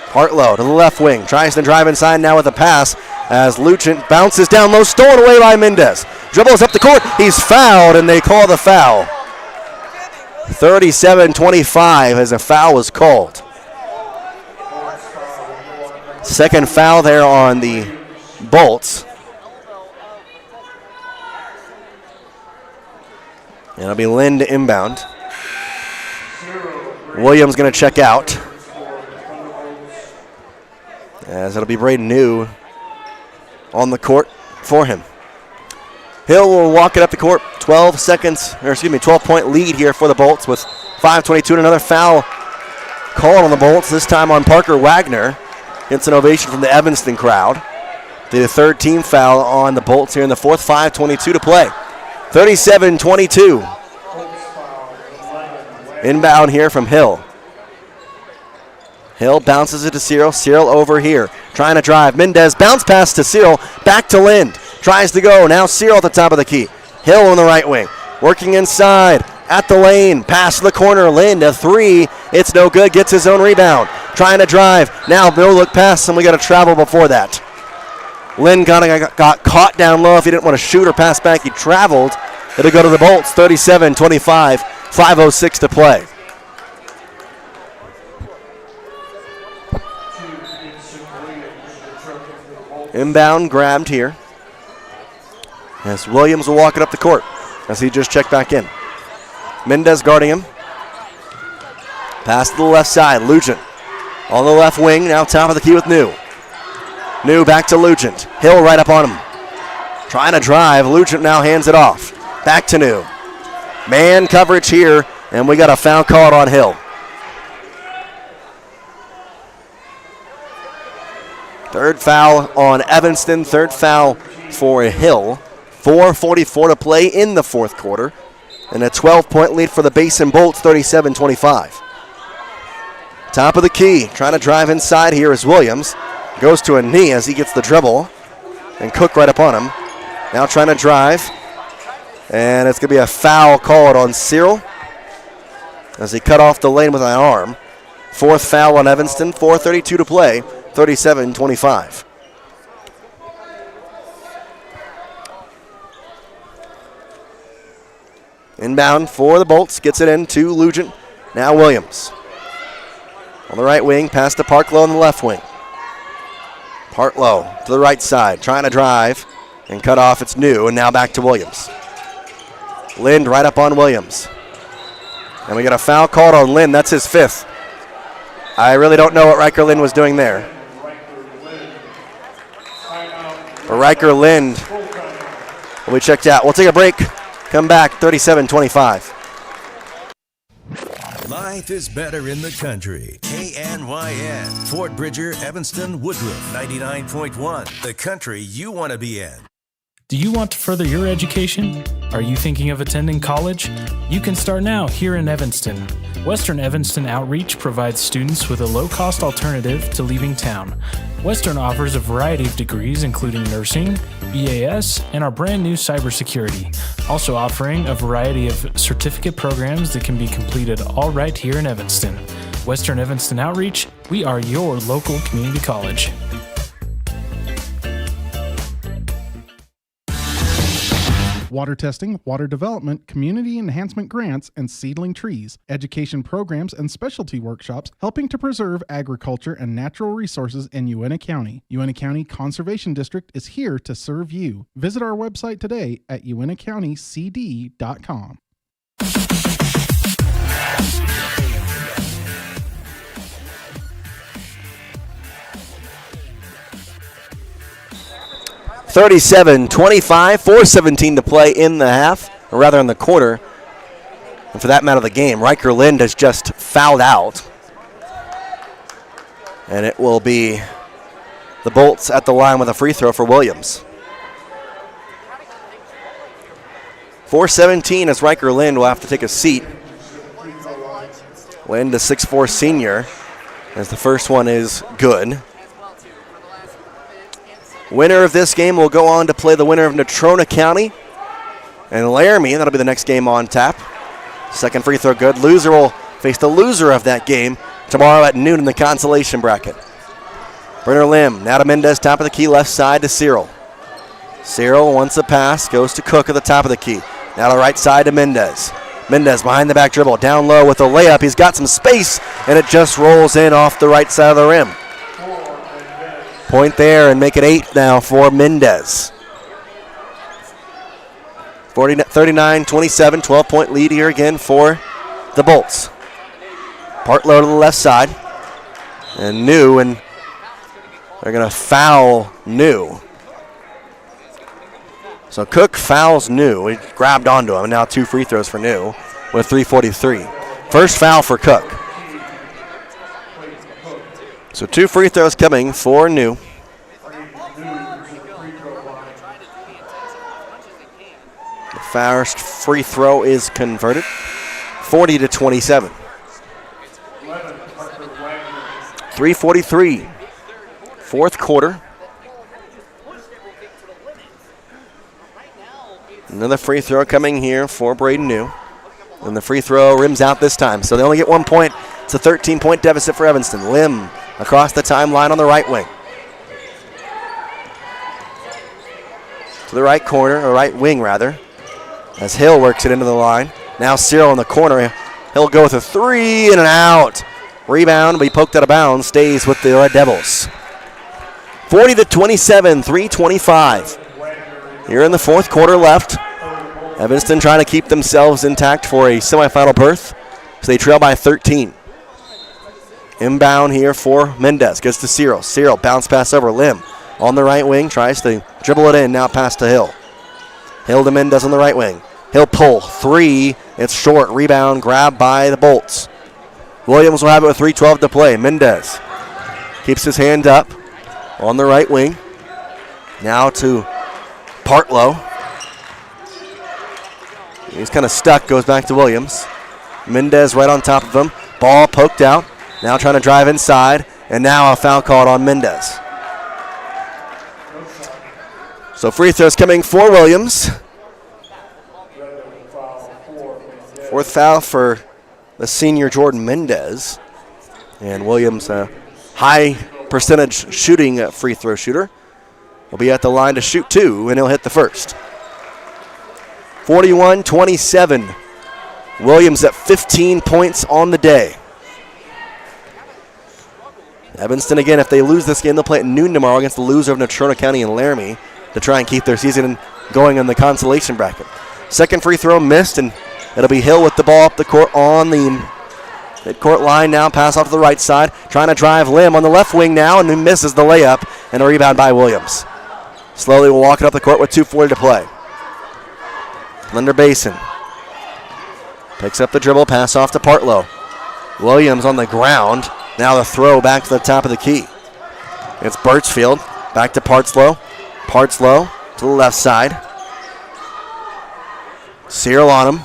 Partlow to the left wing. Tries to drive inside now with a pass as Lugent bounces down low. Stolen away by Mendez. Dribbles up the court. He's fouled, and they call the foul. 37-25 as a foul was called. Second foul there on the Bolts. And it'll be Lind inbound. Williams going to check out. As it'll be Braden New on the court for him. Hill will walk it up the court. 12-point lead here for the Bolts with 5:22 and another foul called on the Bolts, this time on Parker Wagner. Gets an ovation from the Evanston crowd. The third team foul on the Bolts here in the fourth. 5:22 to play. 37-22. Inbound here from Hill. Hill bounces it to Cyril. Cyril over here. Trying to drive. Mendez bounce pass to Cyril. Back to Lind. Tries to go. Now Cyril at the top of the key. Hill on the right wing. Working inside. At the lane. Pass to the corner. Lind a three. It's no good. Gets his own rebound. Trying to drive. Now no look pass, and we got to travel before that. Lind got caught down low. If he didn't want to shoot or pass back, he traveled. It'll go to the Bolts. 37-25. 5:06 to play. Inbound grabbed here. As Williams will walk it up the court as he just checked back in. Mendez guarding him. Pass to the left side. Lugent on the left wing. Now top of the key with New. New back to Lugent. Hill right up on him. Trying to drive. Lugent now hands it off. Back to New. Man coverage here, and we got a foul called on Hill. Third foul on Evanston. Third foul for Hill. 4:44 to play in the fourth quarter. And a 12-point lead for the Basin Bolts, 37-25. Top of the key. Trying to drive inside here is Williams. Goes to a knee as he gets the dribble. And Cook right up on him. Now trying to drive. And it's going to be a foul called on Cyril as he cut off the lane with an arm. Fourth foul on Evanston. 4:32 to play. 37-25. Inbound for the Bolts. Gets it in to Lugent. Now Williams. On the right wing. Pass to Parklow on the left wing. Partlow to the right side. Trying to drive. And cut off. It's New. And now back to Williams. Lind right up on Williams. And we got a foul called on Lind. That's his fifth. I really don't know what Riker Lind was doing there. But Riker Lind will be checked out. We'll take a break. Come back, 37-25. Life is better in the country. KNYN. Fort Bridger, Evanston, Woodruff, 99.1. The country you want to be in. Do you want to further your education? Are you thinking of attending college? You can start now here in Evanston. Western Evanston Outreach provides students with a low-cost alternative to leaving town. Western offers a variety of degrees including nursing, BAS, and our brand new cybersecurity. Also offering a variety of certificate programs that can be completed all right here in Evanston. Western Evanston Outreach, we are your local community college. Water testing, water development, community enhancement grants, and seedling trees, education programs, and specialty workshops helping to preserve agriculture and natural resources in Uintah County. Uintah County Conservation District is here to serve you. Visit our website today at uintahcountycd.com. $37-25, 4:17 to play in the half, or rather in the quarter. And for that matter, the game. Riker Lind has just fouled out. And it will be the Bolts at the line with a free throw for Williams. 4:17 as Riker Lind will have to take a seat. Lind, a 6'4" senior, as the first one is good. Winner of this game will go on to play the winner of Natrona County and Laramie. That'll be the next game on tap. Second free throw good. Loser will face the loser of that game tomorrow at noon in the consolation bracket. Brenner Lim, now to Mendez, top of the key, left side to Cyril. Cyril wants a pass, goes to Cook at the top of the key. Now to right side to Mendez. Mendez behind the back dribble, down low with a layup. He's got some space, and it just rolls in off the right side of the rim. Point there and make it 8 now for Mendez. 39-27, 12-point lead here again for the Bolts. Partlow to the left side. And New, and they're going to foul New. So Cook fouls New. He grabbed onto him, and now 2 free throws for New with 3:43. First foul for Cook. So 2 free throws coming for New. The first free throw is converted. 40-27. 3:43. Fourth quarter. Another free throw coming here for Braden New. And the free throw rims out this time. So they only get 1 point. It's a 13-point deficit for Evanston. Lim across the timeline on the right wing. To the right corner, or right wing rather, as Hill works it into the line. Now Cyril in the corner. He'll go with a 3 and an out. Rebound, but he poked out of bounds, stays with the Red Devils. 40-27, 3:25. Here in the fourth quarter left. Evanston trying to keep themselves intact for a semifinal berth. So they trail by 13. Inbound here for Mendez. Gets to Cyril. Cyril bounce pass over Lim. on the right wing, tries to dribble it in, now pass to Hill. Hill to Mendez on the right wing. He'll pull 3. It's short. Rebound grabbed by the Bolts. Williams will have it with 3:12 to play. Mendez keeps his hand up on the right wing. Now to Partlow. He's kind of stuck. Goes back to Williams. Mendez right on top of him. Ball poked out. Now trying to drive inside. And now a foul called on Mendez. So free throws coming for Williams. 4th foul for the senior Jordan Mendez. And Williams, a high percentage shooting free throw shooter, will be at the line to shoot 2, and he'll hit the first. 41-27. Williams at 15 points on the day. Evanston, again, if they lose this game, they'll play at noon tomorrow against the loser of Natrona County and Laramie to try and keep their season going in the consolation bracket. Second free throw missed, and it'll be Hill with the ball up the court on the midcourt line now. Pass off to the right side. Trying to drive Lim on the left wing now, and he misses the layup, and a rebound by Williams. Slowly will walk it up the court with 2:40 to play. Linder Basin picks up the dribble, pass off to Partlow. Williams on the ground. Now the throw back to the top of the key. It's Birchfield. Back to Partslow. Partslow to the left side. Cyril on him.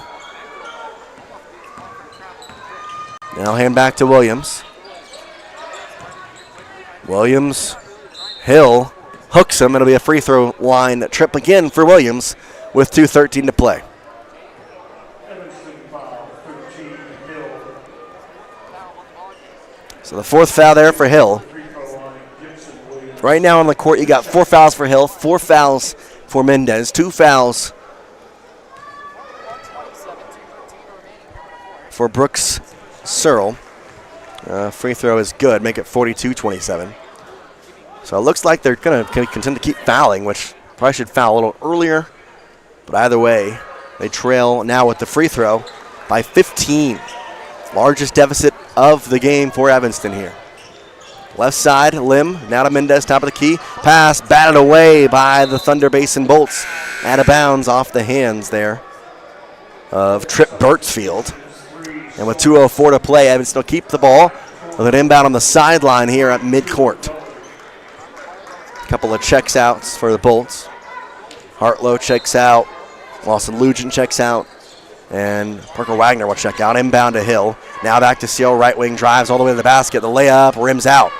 Now hand back to Williams. Williams. Hill hooks him. It'll be a free throw line trip again for Williams with 2:13 to play. So the 4th foul there for Hill. Right now on the court, you got 4 fouls for Hill, 4 fouls for Mendez, 2 fouls for Brooks Searle. Free throw is good, make it 42-27. So it looks like they're going to continue to keep fouling, which probably should foul a little earlier. But either way, they trail now with the free throw by 15. Largest deficit of the game for Evanston here. Left side, Lim, now to Mendez, top of the key. Pass batted away by the Thunder Basin Bolts. Out of bounds off the hands there of Trip Birchfield. And with 2:04 to play, Evanston will keep the ball with an inbound on the sideline here at midcourt. A couple of checks outs for the Bolts. Hartlow checks out. Lawson Lugent checks out. And Parker Wagner will check out. Inbound to Hill. Now back to Seal. Right wing drives all the way to the basket. The layup rims out.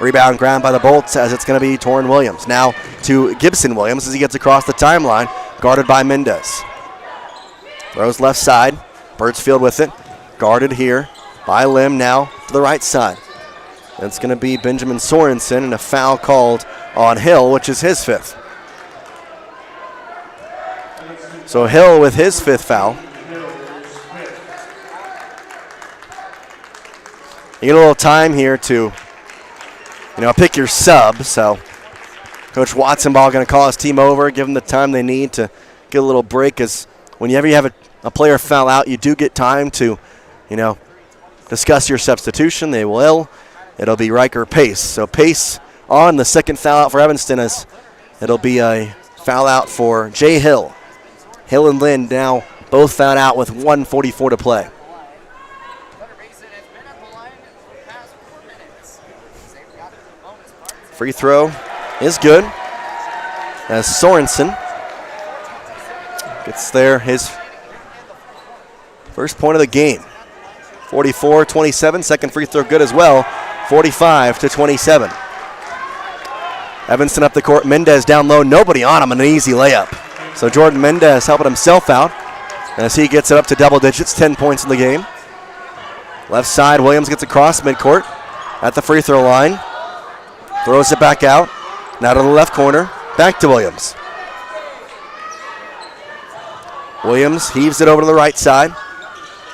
Rebound ground by the Bolts as it's going to be Torrin Williams. Now to Gibson Williams as he gets across the timeline. Guarded by Mendez. Throws left side. Birchfield with it. Guarded here by Lim now to the right side. It's going to be Benjamin Sorensen and a foul called on Hill, which is his 5th. So Hill with his 5th foul. You get a little time here to, pick your sub. So Coach Watson-Ball going to call his team over, give them the time they need to get a little break. Because whenever you have a player foul out, you do get time to, discuss your substitution. They will. It'll be Riker Pace. So Pace on the 2nd foul out for Evanston. As it'll be a foul out for Jay Hill. Hill and Lind now both fouled out with 1:44 to play. Free throw is good as Sorensen gets there his first point of the game. 44-27, second free throw good as well, 45-27. Evanston up the court, Mendez down low, nobody on him, an easy layup. So Jordan Mendez helping himself out as he gets it up to double digits, 10 points in the game. Left side, Williams gets across midcourt at the free throw line. Throws it back out. Now to the left corner. Back to Williams. Williams heaves it over to the right side.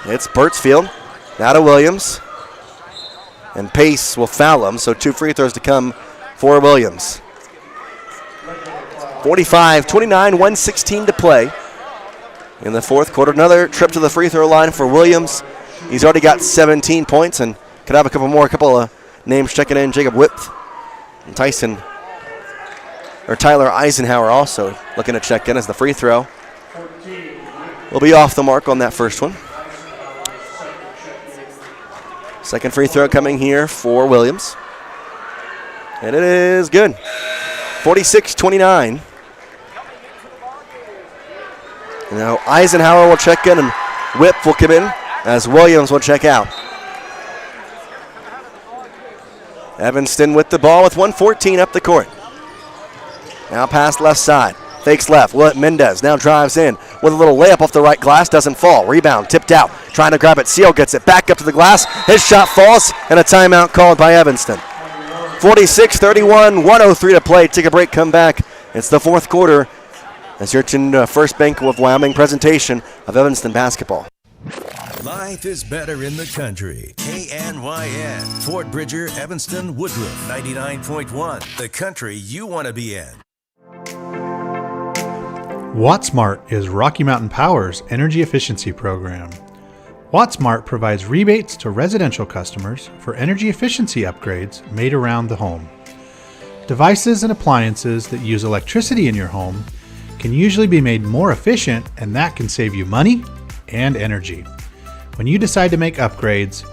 It's Birchfield. Now to Williams. And Pace will foul him, so 2 free throws to come for Williams. 45-29, 1:16 to play in the 4th quarter. Another trip to the free throw line for Williams. He's already got 17 points and could have a couple of names checking in. Jacob Whip and Tyson Tyler Eisenhower also looking to check in as the free throw will be off the mark on that first one. Second free throw coming here for Williams. And it is good. 46-29. Now Eisenhower will check in and Whip will come in as Williams will check out. Evanston with the ball with 1:14 up the court. Now pass left side. Fakes left. Mendez now drives in with a little layup off the right glass. Doesn't fall. Rebound tipped out. Trying to grab it. Seal gets it back up to the glass. His shot falls and a timeout called by Evanston. 46-31, 1:03 to play. Take a break, come back. It's the fourth quarter as you're tuned First Bank of Wyoming presentation of Evanston basketball. Life is better in the country. KNYN. Fort Bridger, Evanston, Woodruff. 99.1. The country you want to be in. WattSmart is Rocky Mountain Power's energy efficiency program. WattSmart provides rebates to residential customers for energy efficiency upgrades made around the home. Devices and appliances that use electricity in your home can usually be made more efficient, and that can save you money and energy. When you decide to make upgrades,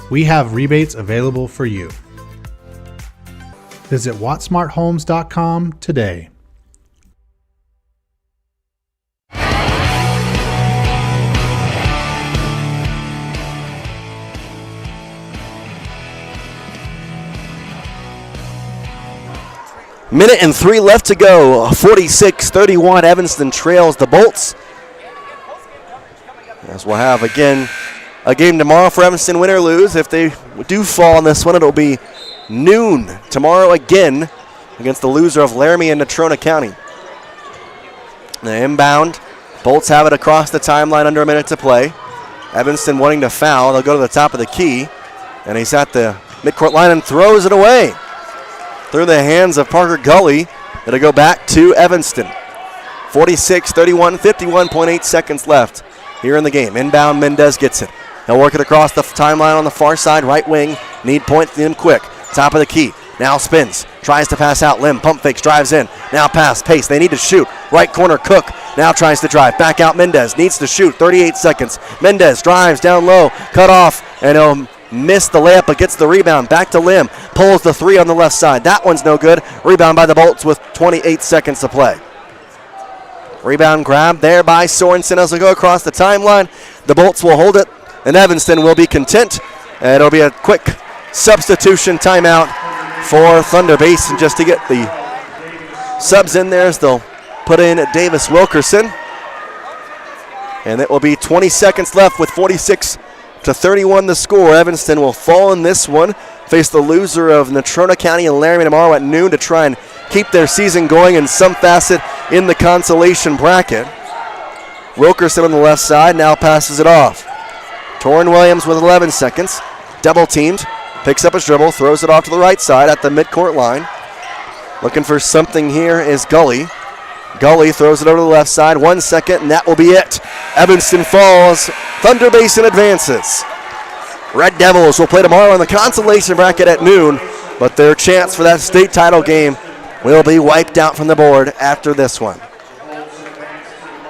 we have rebates available for you. Visit wattsmarthomes.com today. Minute and 3 left to go. 46-31, Evanston trails the Bolts. As we'll have, again, a game tomorrow for Evanston, win or lose. If they do fall on this one, it'll be noon tomorrow again against the loser of Laramie and Natrona County. The inbound. Bolts have it across the timeline, under a minute to play. Evanston wanting to foul. They'll go to the top of the key. And he's at the midcourt line and throws it away. Through the hands of Parker Gully. It'll go back to Evanston. 46-31, 51.8 seconds left here in the game. Inbound, Mendez gets it. He'll work it across the timeline on the far side, right wing. Need point them quick. Top of the key. Now spins. Tries to pass out. Lim pump fakes, drives in. Now pass, pace. They need to shoot. Right corner, Cook. Now tries to drive. Back out, Mendez. Needs to shoot. 38 seconds. Mendez drives down low. Cut off. And he'll miss the layup, but gets the rebound. Back to Lim. Pulls the three on the left side. That one's no good. Rebound by the Bolts with 28 seconds to play. Rebound grab there by Sorensen as we go across the timeline. The Bolts will hold it, and Evanston will be content. And it'll be a quick substitution timeout for Thunder Basin just to get the subs in there as they'll put in Davis Wilkerson. And it will be 20 seconds left with 46-31 the score. Evanston will fall in this one. Face the loser of Natrona County and Laramie tomorrow at noon to try and keep their season going in some facet in the consolation bracket. Wilkerson on the left side now passes it off. Torrin Williams with 11 seconds. Double teamed. Picks up his dribble. Throws it off to the right side at the midcourt line. Looking for something here is Gully. Gully throws it over to the left side. 1 second, and that will be it. Evanston falls. Thunder Basin advances. Red Devils will play tomorrow in the consolation bracket at noon, but their chance for that state title game will be wiped out from the board after this one.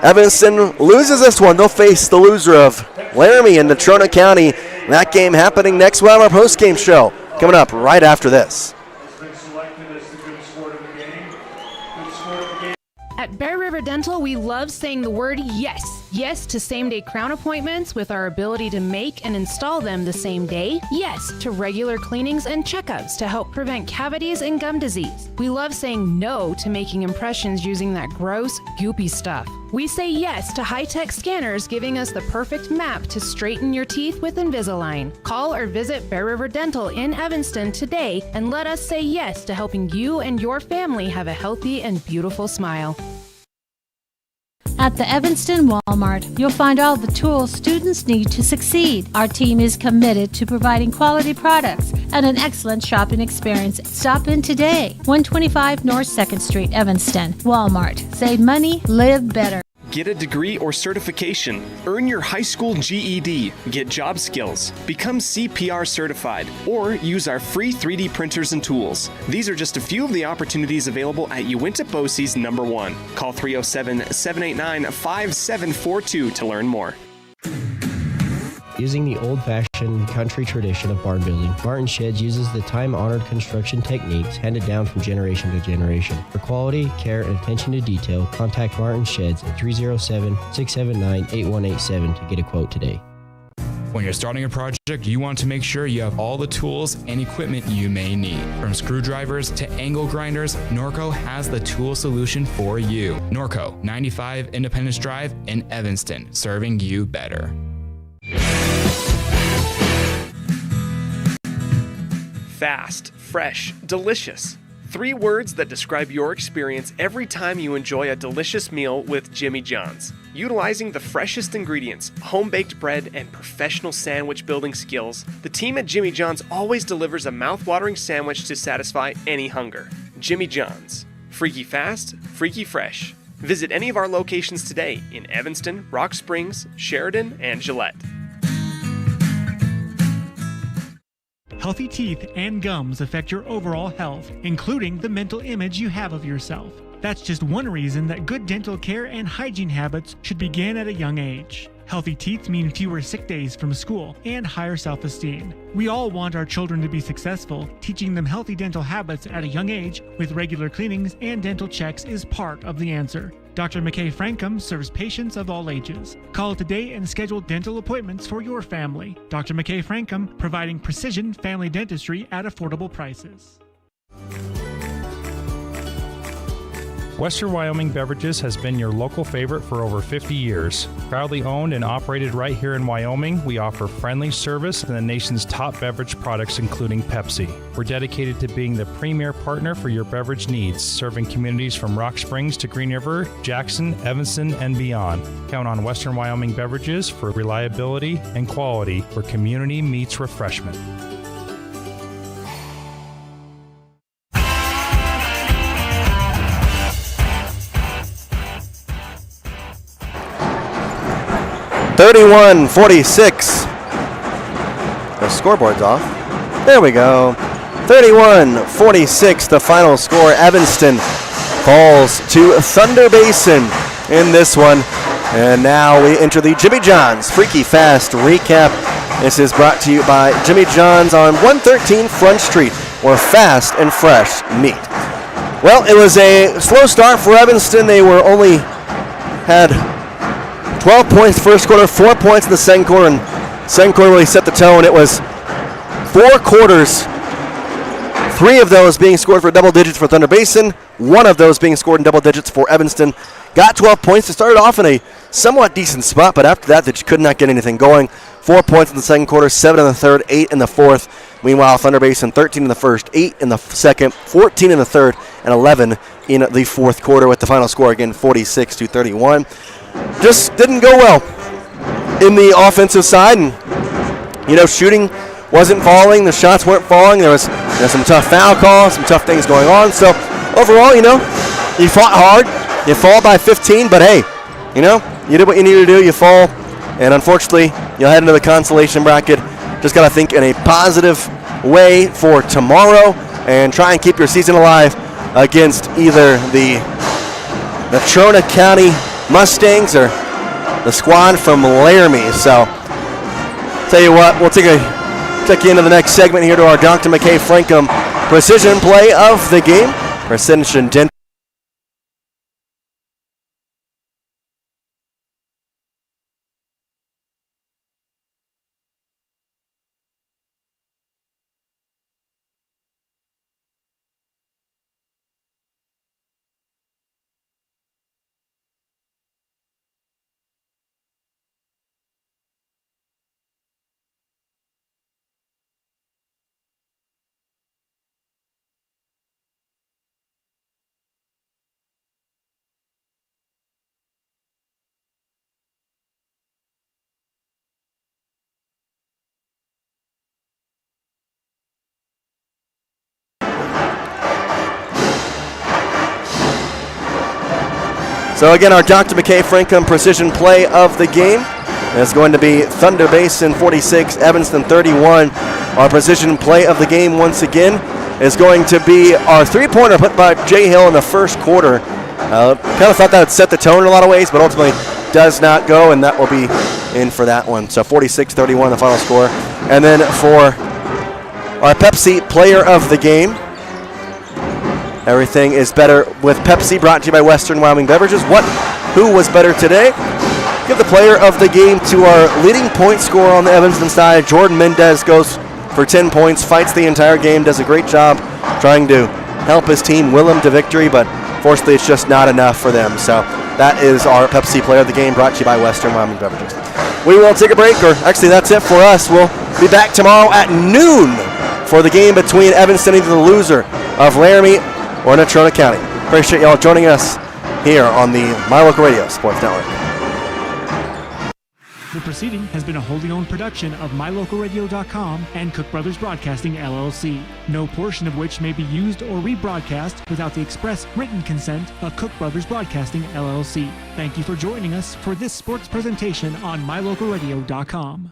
Evanston loses this one. They'll face the loser of Laramie and Natrona County. That game happening next week on our postgame show. Coming up right after this. At Bear River Dental, we love saying the word yes. Yes to same-day crown appointments with our ability to make and install them the same day. Yes to regular cleanings and checkups to help prevent cavities and gum disease. We love saying no to making impressions using that gross, goopy stuff. We say yes to high-tech scanners giving us the perfect map to straighten your teeth with Invisalign. Call or visit Bear River Dental in Evanston today and let us say yes to helping you and your family have a healthy and beautiful smile. At the Evanston Walmart, you'll find all the tools students need to succeed. Our team is committed to providing quality products and an excellent shopping experience. Stop in today. 125 North 2nd Street, Evanston. Walmart. Save money, live better. Get a degree or certification. Earn your high school GED. Get job skills. Become CPR certified. Or use our free 3D printers and tools. These are just a few of the opportunities available at Uinta BOCES number 1. Call 307-789-5742 to learn more. Using the old-fashioned country tradition of barn building, Martin Sheds uses the time-honored construction techniques handed down from generation to generation. For quality, care, and attention to detail, contact Martin Sheds at 307-679-8187 to get a quote today. When you're starting a project, you want to make sure you have all the tools and equipment you may need. From screwdrivers to angle grinders, Norco has the tool solution for you. Norco, 95 Independence Drive in Evanston, serving you better. Fast, fresh, delicious. 3 words that describe your experience every time you enjoy a delicious meal with Jimmy John's. Utilizing the freshest ingredients, home-baked bread, and professional sandwich building skills, the team at Jimmy John's always delivers a mouth-watering sandwich to satisfy any hunger. Jimmy John's. Freaky fast, freaky fresh. Visit any of our locations today in Evanston, Rock Springs, Sheridan, and Gillette. Healthy teeth and gums affect your overall health, including the mental image you have of yourself. That's just one reason that good dental care and hygiene habits should begin at a young age. Healthy teeth mean fewer sick days from school and higher self-esteem. We all want our children to be successful. Teaching them healthy dental habits at a young age with regular cleanings and dental checks is part of the answer. Dr. McKay Frankum serves patients of all ages. Call today and schedule dental appointments for your family. Dr. McKay Frankum, providing precision family dentistry at affordable prices. Western Wyoming Beverages has been your local favorite for over 50 years. Proudly owned and operated right here in Wyoming, we offer friendly service and the nation's top beverage products, including Pepsi. We're dedicated to being the premier partner for your beverage needs, serving communities from Rock Springs to Green River, Jackson, Evanston, and beyond. Count on Western Wyoming Beverages for reliability and quality where community meets refreshment. (31-46). The scoreboard's off. There we go. 31-46, the final score. Evanston falls to Thunder Basin in this one. And now we enter the Jimmy John's Freaky Fast recap. This is brought to you by Jimmy John's on 113 Front Street, where fast and fresh meet. Well, it was a slow start for Evanston. They only had 12 points first quarter, 4 points in the second quarter, and second quarter really set the tone. It was 4 quarters, 3 of those being scored for double digits for Thunder Basin, 1 of those being scored in double digits for Evanston. Got 12 points. They started off in a somewhat decent spot, but after that, they just could not get anything going. 4 points in the second quarter, 7 in the third, 8 in the fourth. Meanwhile, Thunder Basin 13 in the first, 8 in the second, 14 in the third, and 11 in the fourth quarter, with the final score again 46-31. Just didn't go well in the offensive side, and shooting wasn't falling, the shots weren't falling. There was some tough foul calls, some tough things going on. So overall, you fought hard, you fall by 15, but hey, you did what you needed to do, you fall, and unfortunately you'll head into the consolation bracket. Just gotta think in a positive way for tomorrow and try and keep your season alive against either the Trona County Mustangs or the squad from Laramie. So, tell you what, we'll take you into the next segment here to our Dr. McKay Frankum precision play of the game. Precision Dental. So again, our Dr. McKay Franklin Precision Play of the game is going to be Thunder Basin 46, Evanston 31. Our Precision Play of the game once again is going to be our three-pointer put by Jay Hill in the first quarter. Kind of thought that would set the tone in a lot of ways, but ultimately does not go, and that will be in for that one. So 46-31 the final score. And then for our Pepsi Player of the game, everything is better with Pepsi, brought to you by Western Wyoming Beverages. Who was better today? Give the player of the game to our leading point scorer on the Evanston side. Jordan Mendez goes for 10 points, fights the entire game, does a great job trying to help his team will them to victory, but fortunately it's just not enough for them. So that is our Pepsi Player of the game, brought to you by Western Wyoming Beverages. We will take a break, or actually that's it for us. We'll be back tomorrow at noon for the game between Evanston and the loser of Laramie or Natrona County. Appreciate y'all joining us here on the My Local Radio Sports Network. The proceeding has been a wholly owned production of MyLocalRadio.com and Cook Brothers Broadcasting, LLC. No portion of which may be used or rebroadcast without the express written consent of Cook Brothers Broadcasting, LLC. Thank you for joining us for this sports presentation on MyLocalRadio.com.